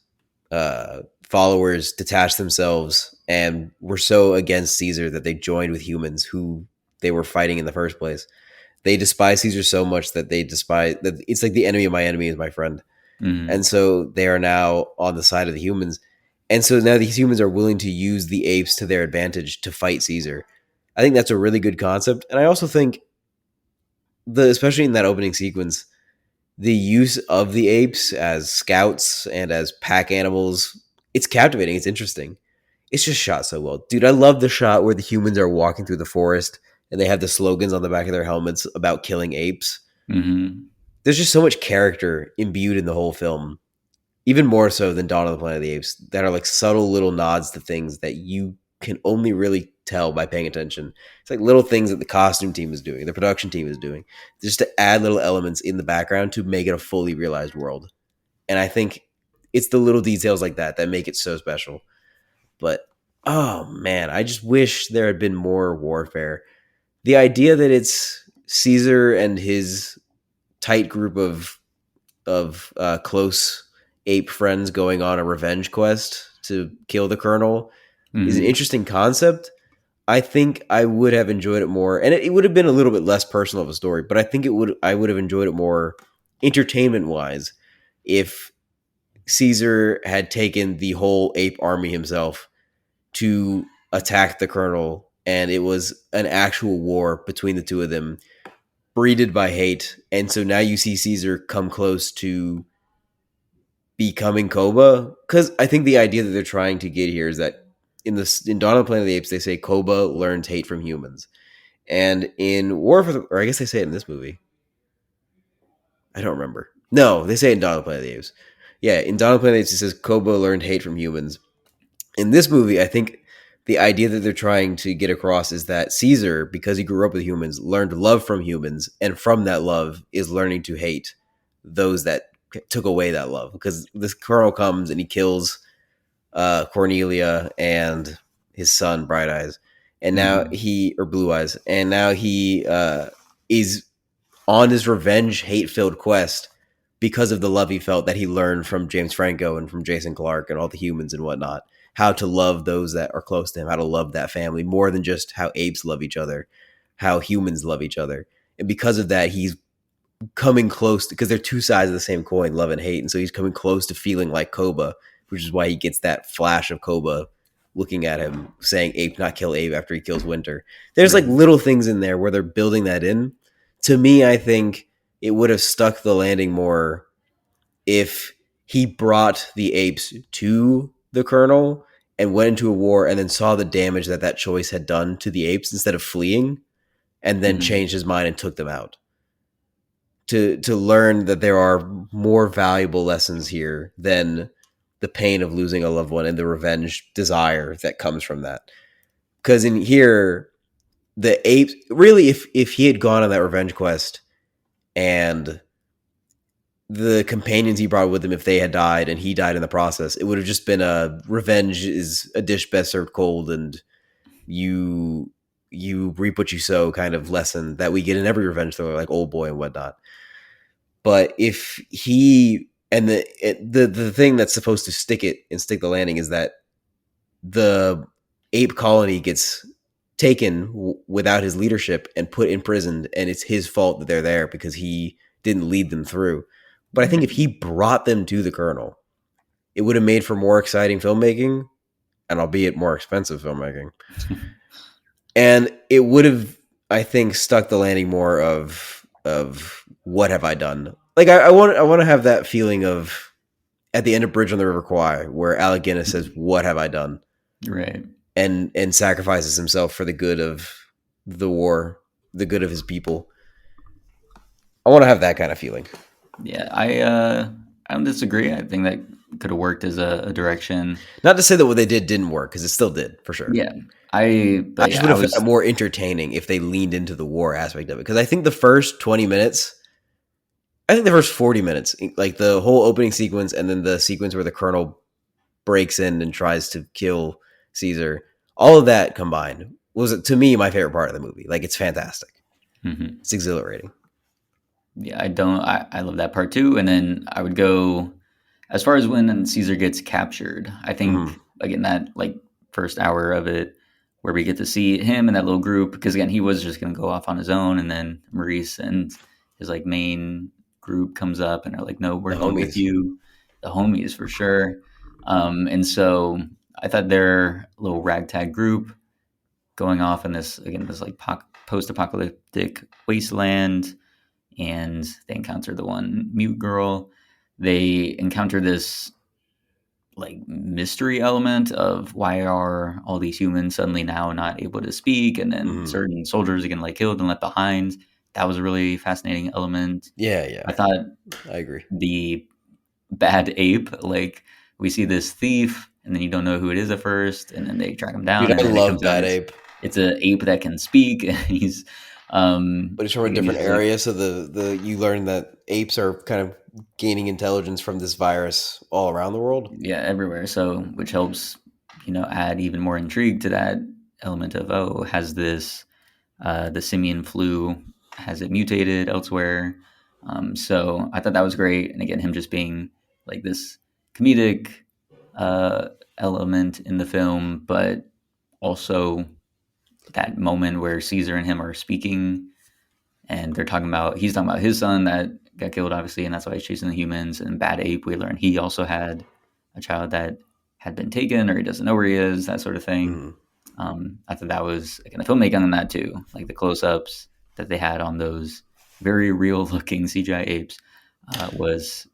followers detached themselves and were so against Caesar that they joined with humans who they were fighting in the first place. They despise Caesar so much that they despise that it's like the enemy of my enemy is my friend. And Mhm. so they are now on the side of the humans. And so now these humans are willing to use the apes to their advantage to fight Caesar. I think that's a really good concept. And I also think especially in that opening sequence, the use of the apes as scouts and as pack animals, it's captivating. It's interesting. It's just shot so well. Dude, I love the shot where the humans are walking through the forest and they have the slogans on the back of their helmets about killing apes. Mhm. There's just so much character imbued in the whole film, even more so than Dawn of the Planet of the Apes, that are like subtle little nods to things that you can only really tell by paying attention. It's like little things that the costume team is doing, the production team is doing, just to add little elements in the background to make it a fully realized world. And I think it's the little details like that that make it so special. But oh man, I just wish there had been more warfare. The idea that it's Caesar and his tight group of close ape friends going on a revenge quest to kill the colonel is an Mhm. interesting concept. I think I would have enjoyed it more, and it would have been a little bit less personal of a story. But I think I would have enjoyed it more entertainment wise if Caesar had taken the whole ape army himself to attack the colonel, and it was an actual war between the two of them, breeded by hate. And so now you see Caesar come close to becoming Koba, because I think the idea that they're trying to get here is that in Dawn of the Planet of the Apes they say Koba learns hate from humans, and in War for the, or I guess they say it in this movie. I don't remember. No, they say it in Dawn of the Planet of the Apes. Yeah, in Dawn of the Planet of the Apes it says Koba learned hate from humans. In this movie, I think the idea that they're trying to get across is that Caesar, because he grew up with humans, learned love from humans, and from that love is learning to hate those that took away that love. Because this colonel comes and he kills Cornelia and his son Bright Eyes, and now Hmm. he or Blue Eyes, and now he is on his revenge hate filled quest because of the love he felt that he learned from James Franco and from Jason Clarke and all the humans and whatnot. How to love those that are close to him, how to love that family more than just how apes love each other, how humans love each other. And because of that, he's coming close because they're two sides of the same coin, love and hate. And so he's coming close to feeling like Koba, which is why he gets that flash of Koba looking at him saying ape, not kill ape after he kills Winter. There's like Right. little things in there where they're building that in. To me, I think it would have stuck the landing more if he brought the apes to the colonel and went into a war and then saw the damage that that choice had done to the apes instead of fleeing and then Hmm. changed his mind and took them out to learn that there are more valuable lessons here than the pain of losing a loved one and the revenge desire that comes from that. Because in here, the apes really, if he had gone on that revenge quest and the companions he brought with him, if they had died and he died in the process, it would have just been a revenge is a dish best served cold, and you reap what you sow kind of lesson that we get in every revenge story, like Old Boy and whatnot. But if he and the thing that's supposed to stick it and stick the landing is that the ape colony gets taken without his leadership and put in prison, and it's his fault that they're there because he didn't lead them through. But I think if Right. he brought them to the colonel, it would have made for more exciting filmmaking, and albeit more expensive filmmaking. And it would have, I think, stuck the landing more of what have I done? Like I want to have that feeling of at the end of Bridge on the River Kwai, where Alec Guinness says, "What have I done?" Right. and sacrifices himself for the good of the war, the good of his people. I want to have that kind of feeling. Yeah, I don't disagree. I think that could have worked as a direction. Not to say that what they did didn't work, because it still did for sure. Yeah, I but just yeah, would I have found it was more entertaining if they leaned into the war aspect of it. Because I think the first 20 minutes, I think the first 40 minutes, like the whole opening sequence and then the sequence where the colonel breaks in and tries to kill Caesar, all of that combined was, to me, my favorite part of the movie. Like, it's fantastic. mhm. It's exhilarating. Yeah, I love that part too. And then I would go as far as when Caesar gets captured. I Mm-hmm. think again that like first hour of it where we get to see him and that little group because again he was just going to go off on his own and then Maurice and his like main group comes up and are like no we're The going with homies. you, the homies for sure. And so I thought their little ragtag group going off in this again this like post-apocalyptic wasteland, and they encounter the one mute girl. They encounter this like mystery element of why are all these humans suddenly now not able to speak, and then Mm-hmm. certain soldiers are getting like killed and left behind. That was a really fascinating element. Yeah, yeah. I thought I agree. the bad ape, like we see this thief and then you don't know who it is at first and then they track him Dude, down I and then it love comes out Bad Ape, it's a ape that can speak and but it's from a different he's like area. So the you learn that apes are kind of gaining intelligence from this virus all around the world. yeah everywhere, so which helps add even more intrigue to that element of oh has this the simian flu, has it mutated elsewhere. So I thought that was great, and again him just being like this comedic uh, element in the film, but also that moment where Caesar and him are speaking and they're talking about he's talking about his son that got killed obviously and that's why he's chasing the humans, and bad ape we learn he also had a child that had been taken or he doesn't know where he is, that sort of thing. Mm. I thought that was again the filmmaking on that too, like the close-ups that they had on those very real looking CGI apes was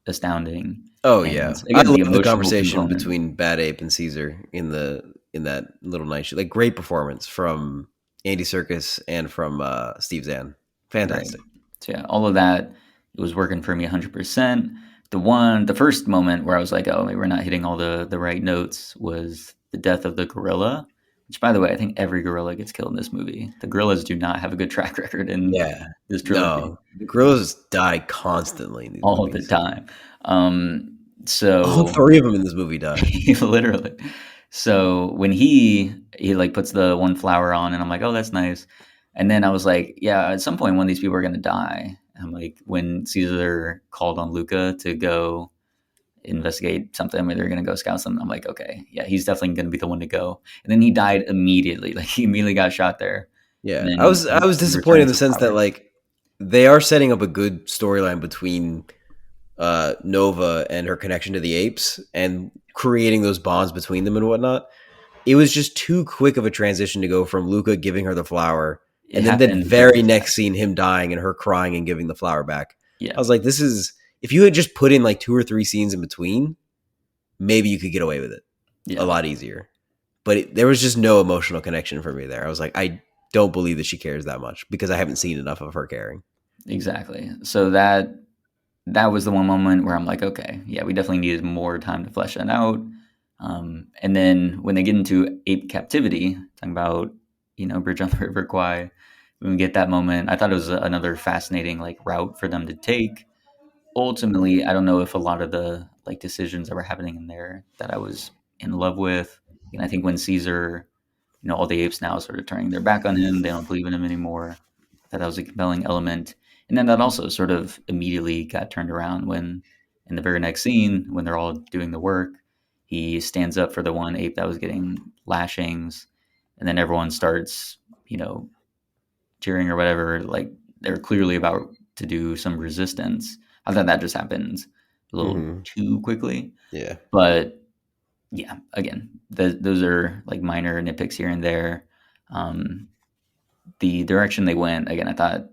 astounding, Oh and yeah, I again the love the emotional conversation component. between Bad Ape and Caesar in that little night show. Like, great performance from Andy Serkis and from Steve Zahn. Right. Fantastic. So yeah, all of that it was working for me 100%. The first moment where I was like, oh, maybe we're not hitting all the right notes was the death of the gorilla. Which, by the way, I think every gorilla gets killed in this movie. The gorillas do not have a good track record in Yeah. this trilogy No, the gorillas die constantly in these all the movies. time. All So 3 of them in this movie die. literally. So when he like puts the one flower on, and I'm like, oh, that's nice. And then I was like, yeah, at some point one of these people are gonna die. And I'm like, when Caesar called on Luca to go investigate something where they're gonna go scout something, I'm like, okay, yeah, he's definitely gonna be the one to go. And then he died immediately. Like he immediately got shot there. And Yeah. I then was I was he disappointed returned in the to sense that, power. like, they are setting up a good storyline between Nova and her connection to the apes and creating those bonds between them and whatnot. It was just too quick of a transition to go from Luca giving her the flower It and then the happened very very next fast. scene him dying and her crying and giving the flower back. Yeah, I was like, this is, if you had just put in like 2 or 3 scenes in between, maybe you could get away with it a yeah. lot easier. But there was just no emotional connection for me there. I was like, I don't believe that she cares that much because I haven't seen enough of her caring. Exactly. So that was the one moment where I'm like, okay, yeah, we definitely needed more time to flesh that out. And then when they get into ape captivity, talking about Bridge on the River Kwai, when we get that moment, I thought it was another fascinating like route for them to take. Ultimately, I don't know if a lot of the like decisions that were happening in there that I was in love with. And I think when Caesar, all the apes now sort of turning their back on him, they don't believe in him anymore. That was a compelling element. And then that also sort of immediately got turned around when, in the very next scene, when they're all doing the work, he stands up for the one ape that was getting lashings, and then everyone starts, cheering or whatever. Like they're clearly about to do some resistance. I thought that just happened a little Mm-hmm. too quickly, Yeah. but yeah, again, those are like minor nitpicks here and there. Um, the direction they went, again, I thought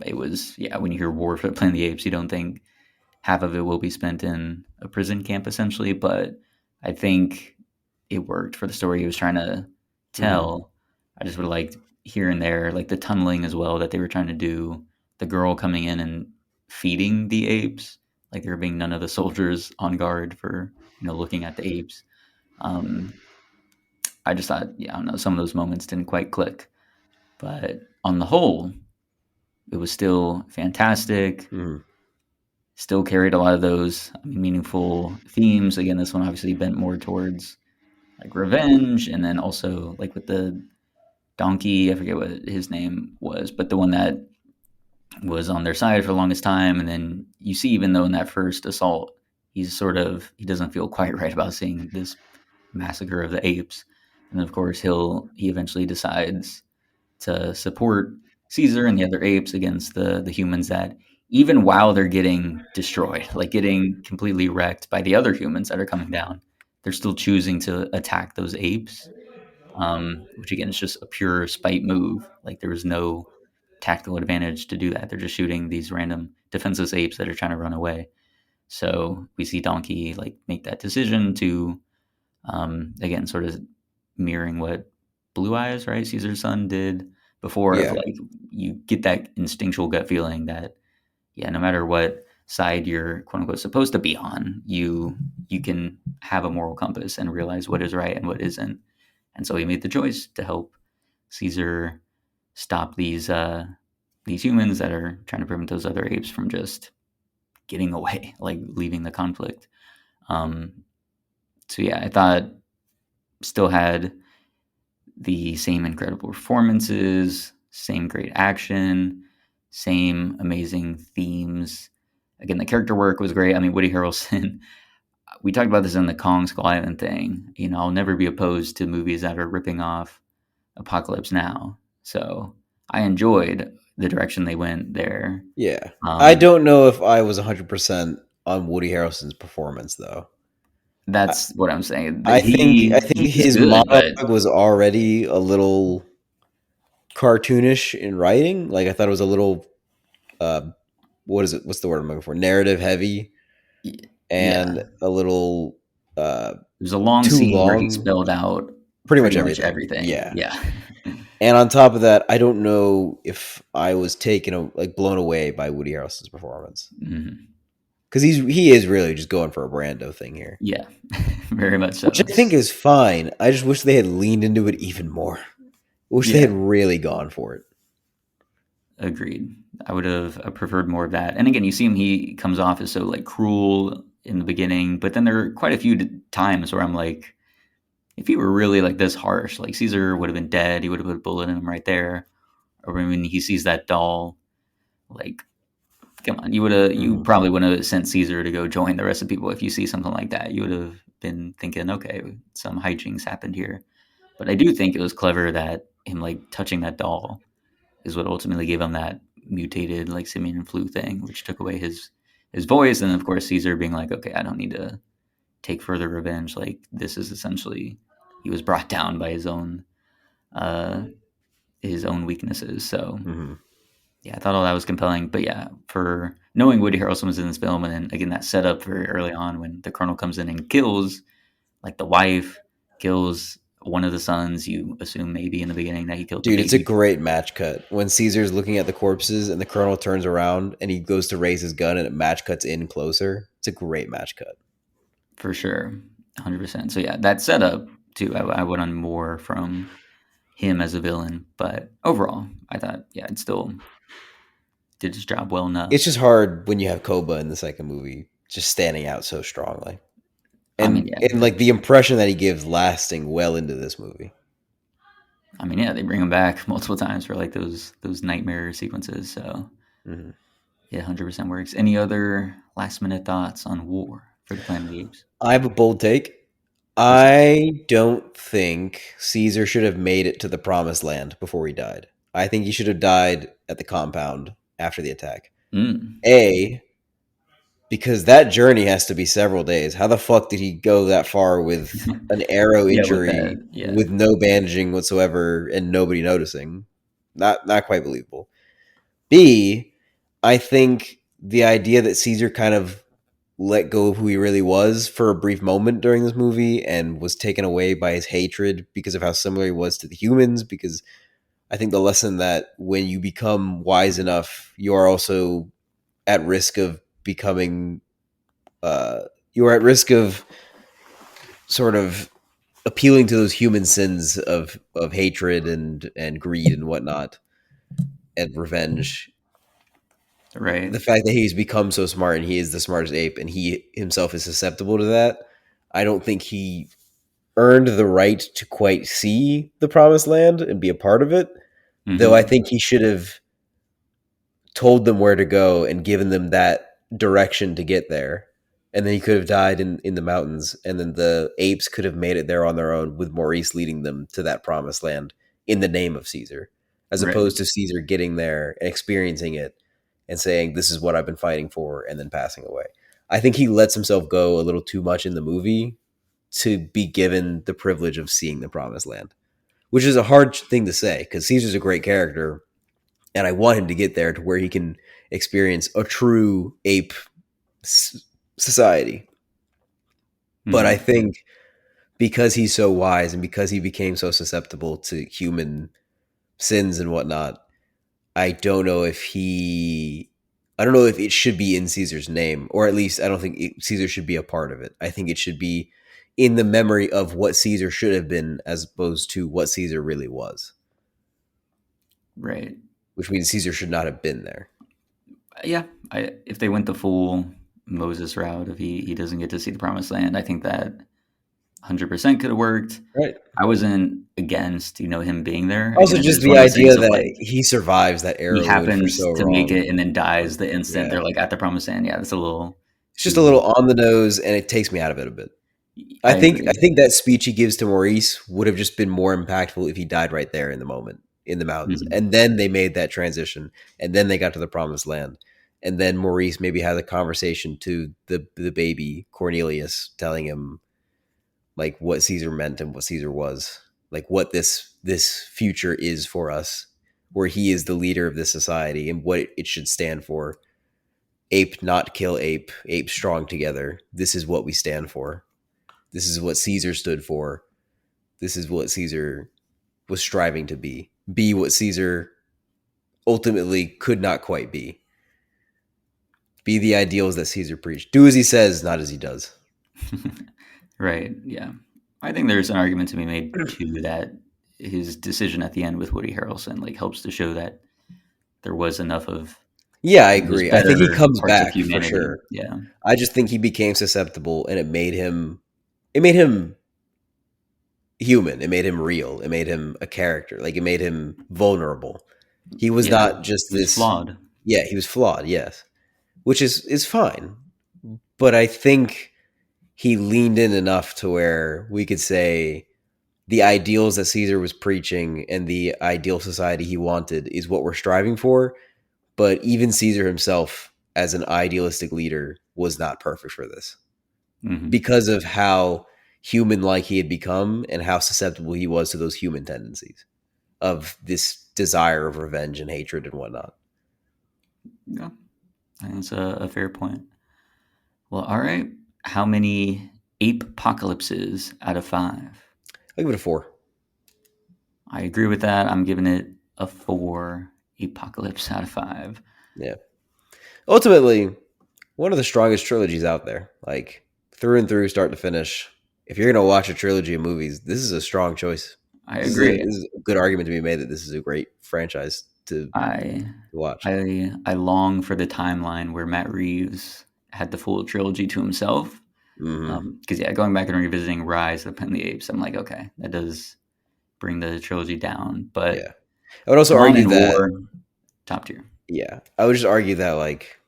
it was, yeah, when you hear War for the Planet of the Apes, you don't think half of it will be spent in a prison camp essentially, but I think it worked for the story he was trying to Mm-hmm. tell. I just would have liked here and there, like the tunneling as well that they were trying to do, the girl coming in and feeding the apes, like there being none of the soldiers on guard for, looking at the apes. Um, I just thought, yeah, I don't know, some of those moments didn't quite click. But on the whole, it was still fantastic. Mm-hmm. Still carried a lot of those meaningful themes. Again, this one obviously bent more towards like revenge, and then also like with the donkey. I forget what his name was, but the one that was on their side for the longest time. And then you see, even though in that first assault, he doesn't feel quite right about seeing this massacre of the apes. And then of course he eventually decides to support Caesar and the other apes against the humans that, even while they're getting destroyed, like getting completely wrecked by the other humans that are coming down, they're still choosing to attack those apes. Which again is just a pure spite move. Like there was no tactical advantage to do that. They're just shooting these random defenseless apes that are trying to run away. So we see Donkey like make that decision to, again, sort of mirroring what Blue Eyes, right, Caesar's son did before. Of Yeah. like you get that instinctual gut feeling that, yeah, no matter what side you're quote unquote supposed to be on, you can have a moral compass and realize what is right and what isn't. And so he made the choice to help Caesar stop these humans that are trying to prevent those other apes from just getting away, like leaving the conflict. Um, so yeah, I thought still had the same incredible performances, same great action, same amazing themes. Again, the character work was great. I mean, Woody Harrelson. We talked about this in the Kong Skull Island thing. I'll never be opposed to movies that are ripping off Apocalypse Now. So I enjoyed the direction they went there. Yeah. I Um, don't know if I was 100% on Woody Harrelson's performance though. I, that's what I'm saying. I think He's his good, monologue but was already a little cartoonish in writing. Like I thought it was a little uh what is it? What's the word I'm looking for? Narrative heavy yeah, and a little uh there's a long too scene where he long. spelled out Pretty much pretty much everything. everything. Yeah. Yeah. And on top of that, I don't know if I was taken like blown away by Woody Harrelson's performance. Mhm. because he is really just going for a Brando thing here, Yeah, very much which so. I think is fine. I just wish they had leaned into it even more. I wish they Yeah, had really gone for it. agreed. I would have preferred more of that. And again, you see him; he comes off as so like cruel in the beginning, but then there are quite a few times where I'm like, if he were really like this harsh, like Caesar would have been dead. He would have put a bullet in him right there. Or when he sees that doll, like, come on, you Hmm. probably wouldn't have sent Caesar to go join the rest of the people if you see something like that. You would have been thinking, okay, some hijinks happened here. But I do think it was clever that him like touching that doll is what ultimately gave him that mutated like simian flu thing, which took away his voice. And of course, Caesar being like, okay, I don't need to take further revenge. Like this is essentially he was brought down by uh, his own weaknesses. So Hmm. yeah, I thought all that was compelling. But yeah, for knowing Woody Harrelson was in this film, and then again that setup very early on when the colonel comes in and kills like the wife, kills one of the sons. You assume maybe in the beginning that he killed the Dude, it's a baby great match cut when Caesar's looking at the corpses and the colonel turns around and he goes to raise his gun and it match cuts in closer. It's a great match cut. for sure, 100%. So yeah, that setup too. I went on more from him as a villain, but overall, I thought yeah, it still did his job well It's enough. just hard when you have Koba in the second movie just standing out so strongly. I mean, And yeah, and like the impression that he gives lasting well into this movie. I mean, yeah, they bring him back multiple times for like those nightmare sequences. So Mhm. yeah, 100% works. Any other last minute thoughts on War for the Planet of the Apes? I have a bold take. What's up? I don't think Caesar should have made it to the promised land before he died. I think he should have died at the compound after the attack. Mm. A, because that journey has to be several days. How the fuck did he go that far with an arrow Yeah, with injury that, yeah, with no bandaging whatsoever and nobody noticing? Not quite believable. B, I think the idea that Caesar kind of let go of who he really was for a brief moment during this movie and was taken away by his hatred because of how similar he was to the humans. Because I think the lesson that when you become wise enough, you are also at risk of becoming, uh, you are at risk of sort of appealing to those human sins of hatred and greed and whatnot and revenge. right. The fact that he's become so smart and he is the smartest ape and he himself is susceptible to that, I don't think he earned the right to quite see the promised land and be a part of it. Though I Hmm. think he should have told them where to go and given them that direction to get there. And then he could have died in the mountains, and then the apes could have made it there on their own with Maurice leading them to that promised land in the name of Caesar, as Right. opposed to Caesar getting there and experiencing it and saying, "This is what I've been fighting for," and then passing away. I think he lets himself go a little too much in the movie to be given the privilege of seeing the promised land, which is a hard thing to say because Caesar's a great character, and I want him to get there to where he can experience a true ape society. But I Hmm. think because he's so wise and because he became so susceptible to human sins and whatnot, I don't know if he. I don't know if it should be in Caesar's name, or at least I don't think Caesar should be a part of it. I think it should be in the memory of what Caesar should have been, as opposed to what Caesar really was, Right. which means Caesar should not have been there. Yeah. If they went the full Moses route, if he doesn't get to see the promised land, I think that 100% could have worked. Right. I wasn't against him being there. Also, Again, just it's the one of those things idea of that like he survives that he arrow wound for happens so to make it long. and then dies the instant Yeah. they're like at the promised land. Yeah, that's a little It's just a little too. on the nose, and it takes me out of it a bit. I I think I agree. think that speech he gives to Maurice would have just been more impactful if he died right there in the moment in the mountains, Mhm. and then they made that transition, and then they got to the promised land, and then Maurice maybe had a conversation to the baby Cornelius, telling him like what Caesar meant and what Caesar was, like what this future is for us, where he is the leader of this society and what it should stand for. Ape not kill ape, ape strong together. This is what we stand for. This is what Caesar stood for. This is what Caesar was striving to be. Be what Caesar ultimately could not quite be. Be the ideals that Caesar preached. Do as he says, not as he does. Right. Yeah. I think there's an argument to be made too that his decision at the end with Woody Harrelson like helps to show that there was enough of Yeah, I those agree. I think he better comes parts of back for humanity. sure. Yeah. I just think he became susceptible, and it made him human. It made him real. It made him a character. Like it made him vulnerable. He was Yeah. not just He was this. flawed. Yeah, he was flawed. Yes, which is fine. But I think he leaned in enough to where we could say the ideals that Caesar was preaching and the ideal society he wanted is what we're striving for. But even Caesar himself, as an idealistic leader, was not perfect for this Hmm. because of how human like he had become and how susceptible he was to those human tendencies of this desire of revenge and hatred and whatnot. Yeah. I think that's a fair point. Well, all right. How many ape apocalypses out of five? I'll give it a 4. I agree with that. I'm giving it a four apocalypse out of five. Yeah. Ultimately, one of the strongest trilogies out there. Like through and through, start to finish. If you're going to watch a trilogy of movies, this is a strong choice. I This is a, agree. this is a good argument to be made that this is a great franchise to I watch. I long for the timeline where Matt Reeves had the full trilogy to himself. Hmm. Because yeah, going back and revisiting Rise of the Planet of the Apes, I'm like, okay, that does bring the trilogy down. But Yeah. I would also Dawn argue and that, War, top tier. yeah, I would just argue that, like,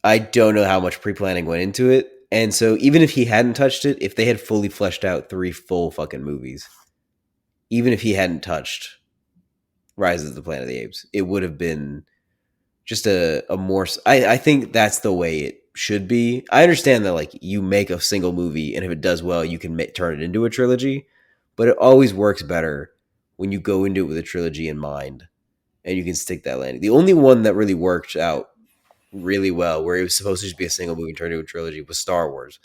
I don't know how much pre planning went into it. And so, even if he hadn't touched it, if they had fully fleshed out 3 full fucking movies, even if he hadn't touched Rise of the Planet of the Apes, it would have been just a more. I think that's the way it should be. I understand that, like, you make a single movie, and if it does well, you can turn it into a trilogy, but it always works better when you go into it with a trilogy in mind and you can stick that landing. The only one that really worked out really well, where it was supposed to just be a single movie turned into a trilogy, was Star Wars.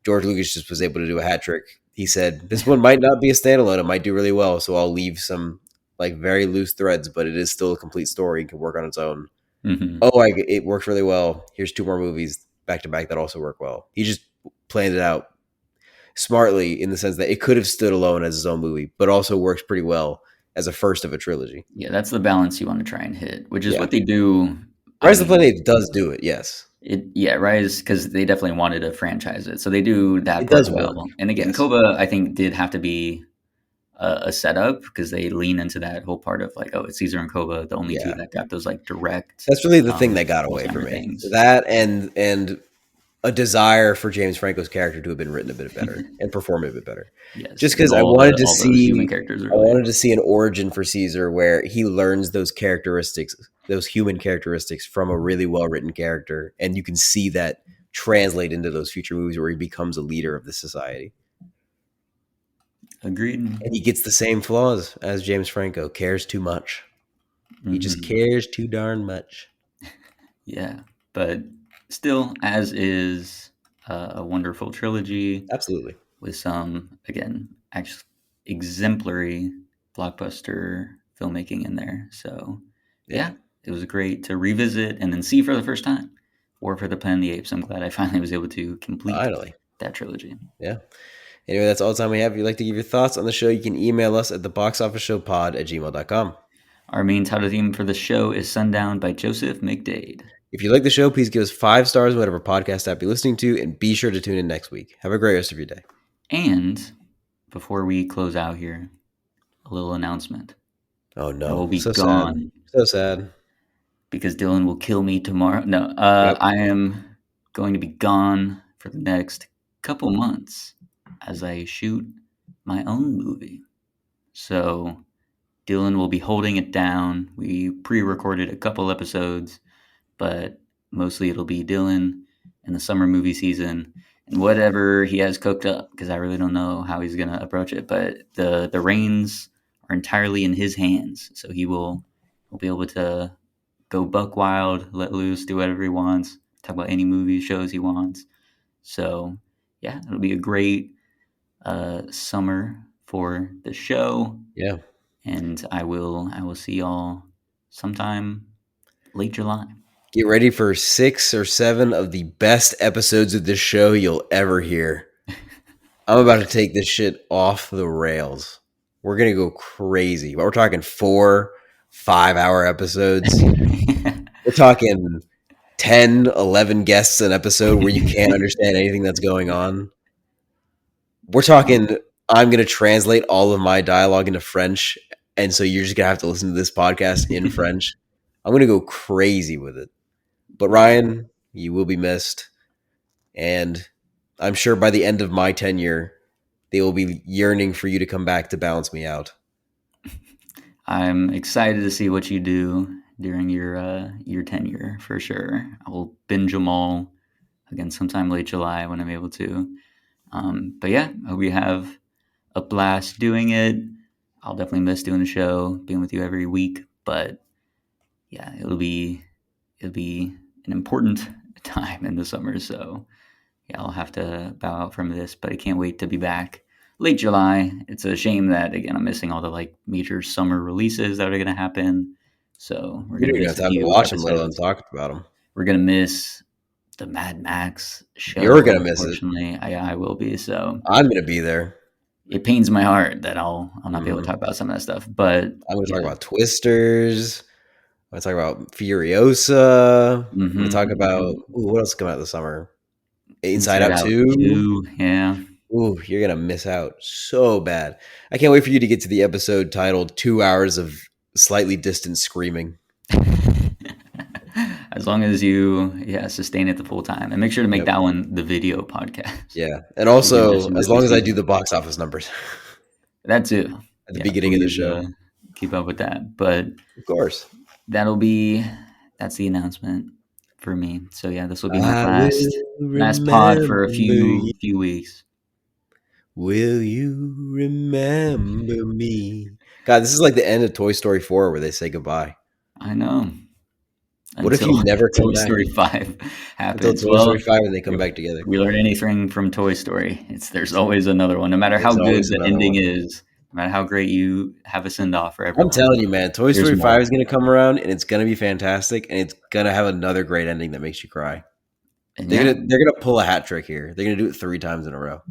George Lucas just was able to do a hat trick. He said, "This one might not be a standalone; it might do really well, so I'll leave some like very loose threads, but it is still a complete story and can work on its own." Hmm. Oh, it works really well. Here's 2 more movies back to back that also work well. He just planned it out smartly in the sense that it could have stood alone as his own movie, but also works pretty well as a first of a trilogy. Yeah, that's the balance you want to try and hit, which is Yeah, what they do. I Rise of the mean, Planet of the Apes does do it. Yes, yeah, Rise, because they definitely wanted to franchise it, so they do that it part does work. well. And again, Yes, Koba, I think, did have to be a setup because they lean into that whole part of like, oh, it's Caesar and Koba, the only two yeah. that got those like direct That's really the thing that got away from Alzheimer me. things. That and a desire for James Franco's character to have been written a bit better and performed a bit better. Yes, Just because because I wanted to all those human see characters I earlier. wanted to see an origin for Caesar where he learns those characteristics, those human characteristics from a really well written character, and you can see that translate into those future movies where he becomes a leader of the society. Agreed. And he gets the same flaws as James Franco, cares too much. He just Hmm. cares too darn much. Yeah, but still, as is a wonderful trilogy Absolutely. with some again actually exemplary blockbuster filmmaking in there. So Yeah. yeah, it was great to revisit and then see for the first time. War for the Planet of the Apes. I'm glad I finally was able to complete Finally. that trilogy. Yeah. Anyway, that's all the time we have. If you'd like to give your thoughts on the show, you can email us at theboxofficeshowpod@gmail.com. Our main title theme for the show is Sundown by Joseph McDade. If you like the show, please give us 5 stars on whatever podcast app you're listening to, and be sure to tune in next week. Have a great rest of your day. And before we close out here, a little announcement. Oh I will no, be so sad. gone So sad. because Dylan will kill me tomorrow. No, Yep. I am going to be gone for the next couple months as I shoot my own movie. So Dylan will be holding it down. We pre-recorded a couple episodes, but mostly it'll be Dylan in the summer movie season and whatever he has cooked up because I really don't know how he's gonna approach it. But the reins are entirely in his hands, so he'll be able to go buck wild, let loose, do whatever he wants, talk about any movie shows he wants. So yeah, it'll be a great summer for the show, Yeah. and I will see y'all sometime late July. Get ready for 6 or 7 of the best episodes of this show you'll ever hear. I'm about to take this shit off the rails. We're going to go crazy. But we're talking 4, 5-hour episodes. We're talking 10, 11 guests an episode where you can't understand anything that's going on. We're talking, I'm going to translate all of my dialogue into French. And so you're just going to have to listen to this podcast in French. I'm going to go crazy with it. But Ryan, you will be missed. And I'm sure by the end of my tenure, they will be yearning for you to come back to balance me out. I'm excited to see what you do during your tenure for sure. I will binge them all again sometime late July when I'm able to. But yeah, I hope you have a blast doing it. I'll definitely miss doing the show, being with you every week. But yeah, it'll be an important time in the summer. So yeah, I'll have to bow out from this, but I can't wait to be back late July. It's a shame that again I'm missing all the like major summer releases that are going to happen. So we're You going don't to even miss have a time to few watch them, let alone episodes. talk about them. We're going to miss the Mad Max You're show. going to miss it. Unfortunately, I will be. So I'm going to be there. it pains my heart that I'll not be able to talk about some of that stuff. But I'm going to talk yeah, about Twisters. I'm going to talk about Furiosa. I'm going to talk about, mm-hmm. what else come out this summer? Inside Inside Out Out 2. 2, yeah. Ooh, you're going to miss out so bad. I can't wait for you to get to the episode titled 2 Hours of Slightly Distant Screaming. As long as you sustain it the full time, and make sure to make Yep. that one the video podcast. Yeah. And We can also, just as mostly long as I speak do the box office numbers that too. at the Yeah, beginning of the please show. keep up with that. But Of course. that's the announcement for me. So yeah, this will be my I last will pod for a remember you. few weeks. Will you remember me? God, this is like the end of Toy Story 4 where they say goodbye. I know. What if Until you never come Toy back? Story 5 Until happens. Toy Story Well, 5 and they come if back together. we learn anything from Toy Story, there's always another one. No matter how There's good always the another ending one. is, no matter how great you have a send off for I'm everyone, telling you, man, Toy there's Story 5 more. is going to come around and it's going to be fantastic and it's going to have another great ending that makes you cry. And They're yeah, going to they're going to pull a hat trick here. They're going to do it 3 times in a row.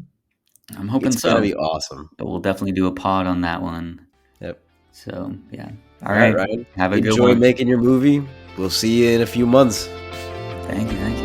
I'm hoping It's going to so. be awesome. But we'll definitely do a pod on that one. Yep. So yeah. All right, Ryan. Have a good Enjoy one. making your movie. We'll see you in a few months. Thank you.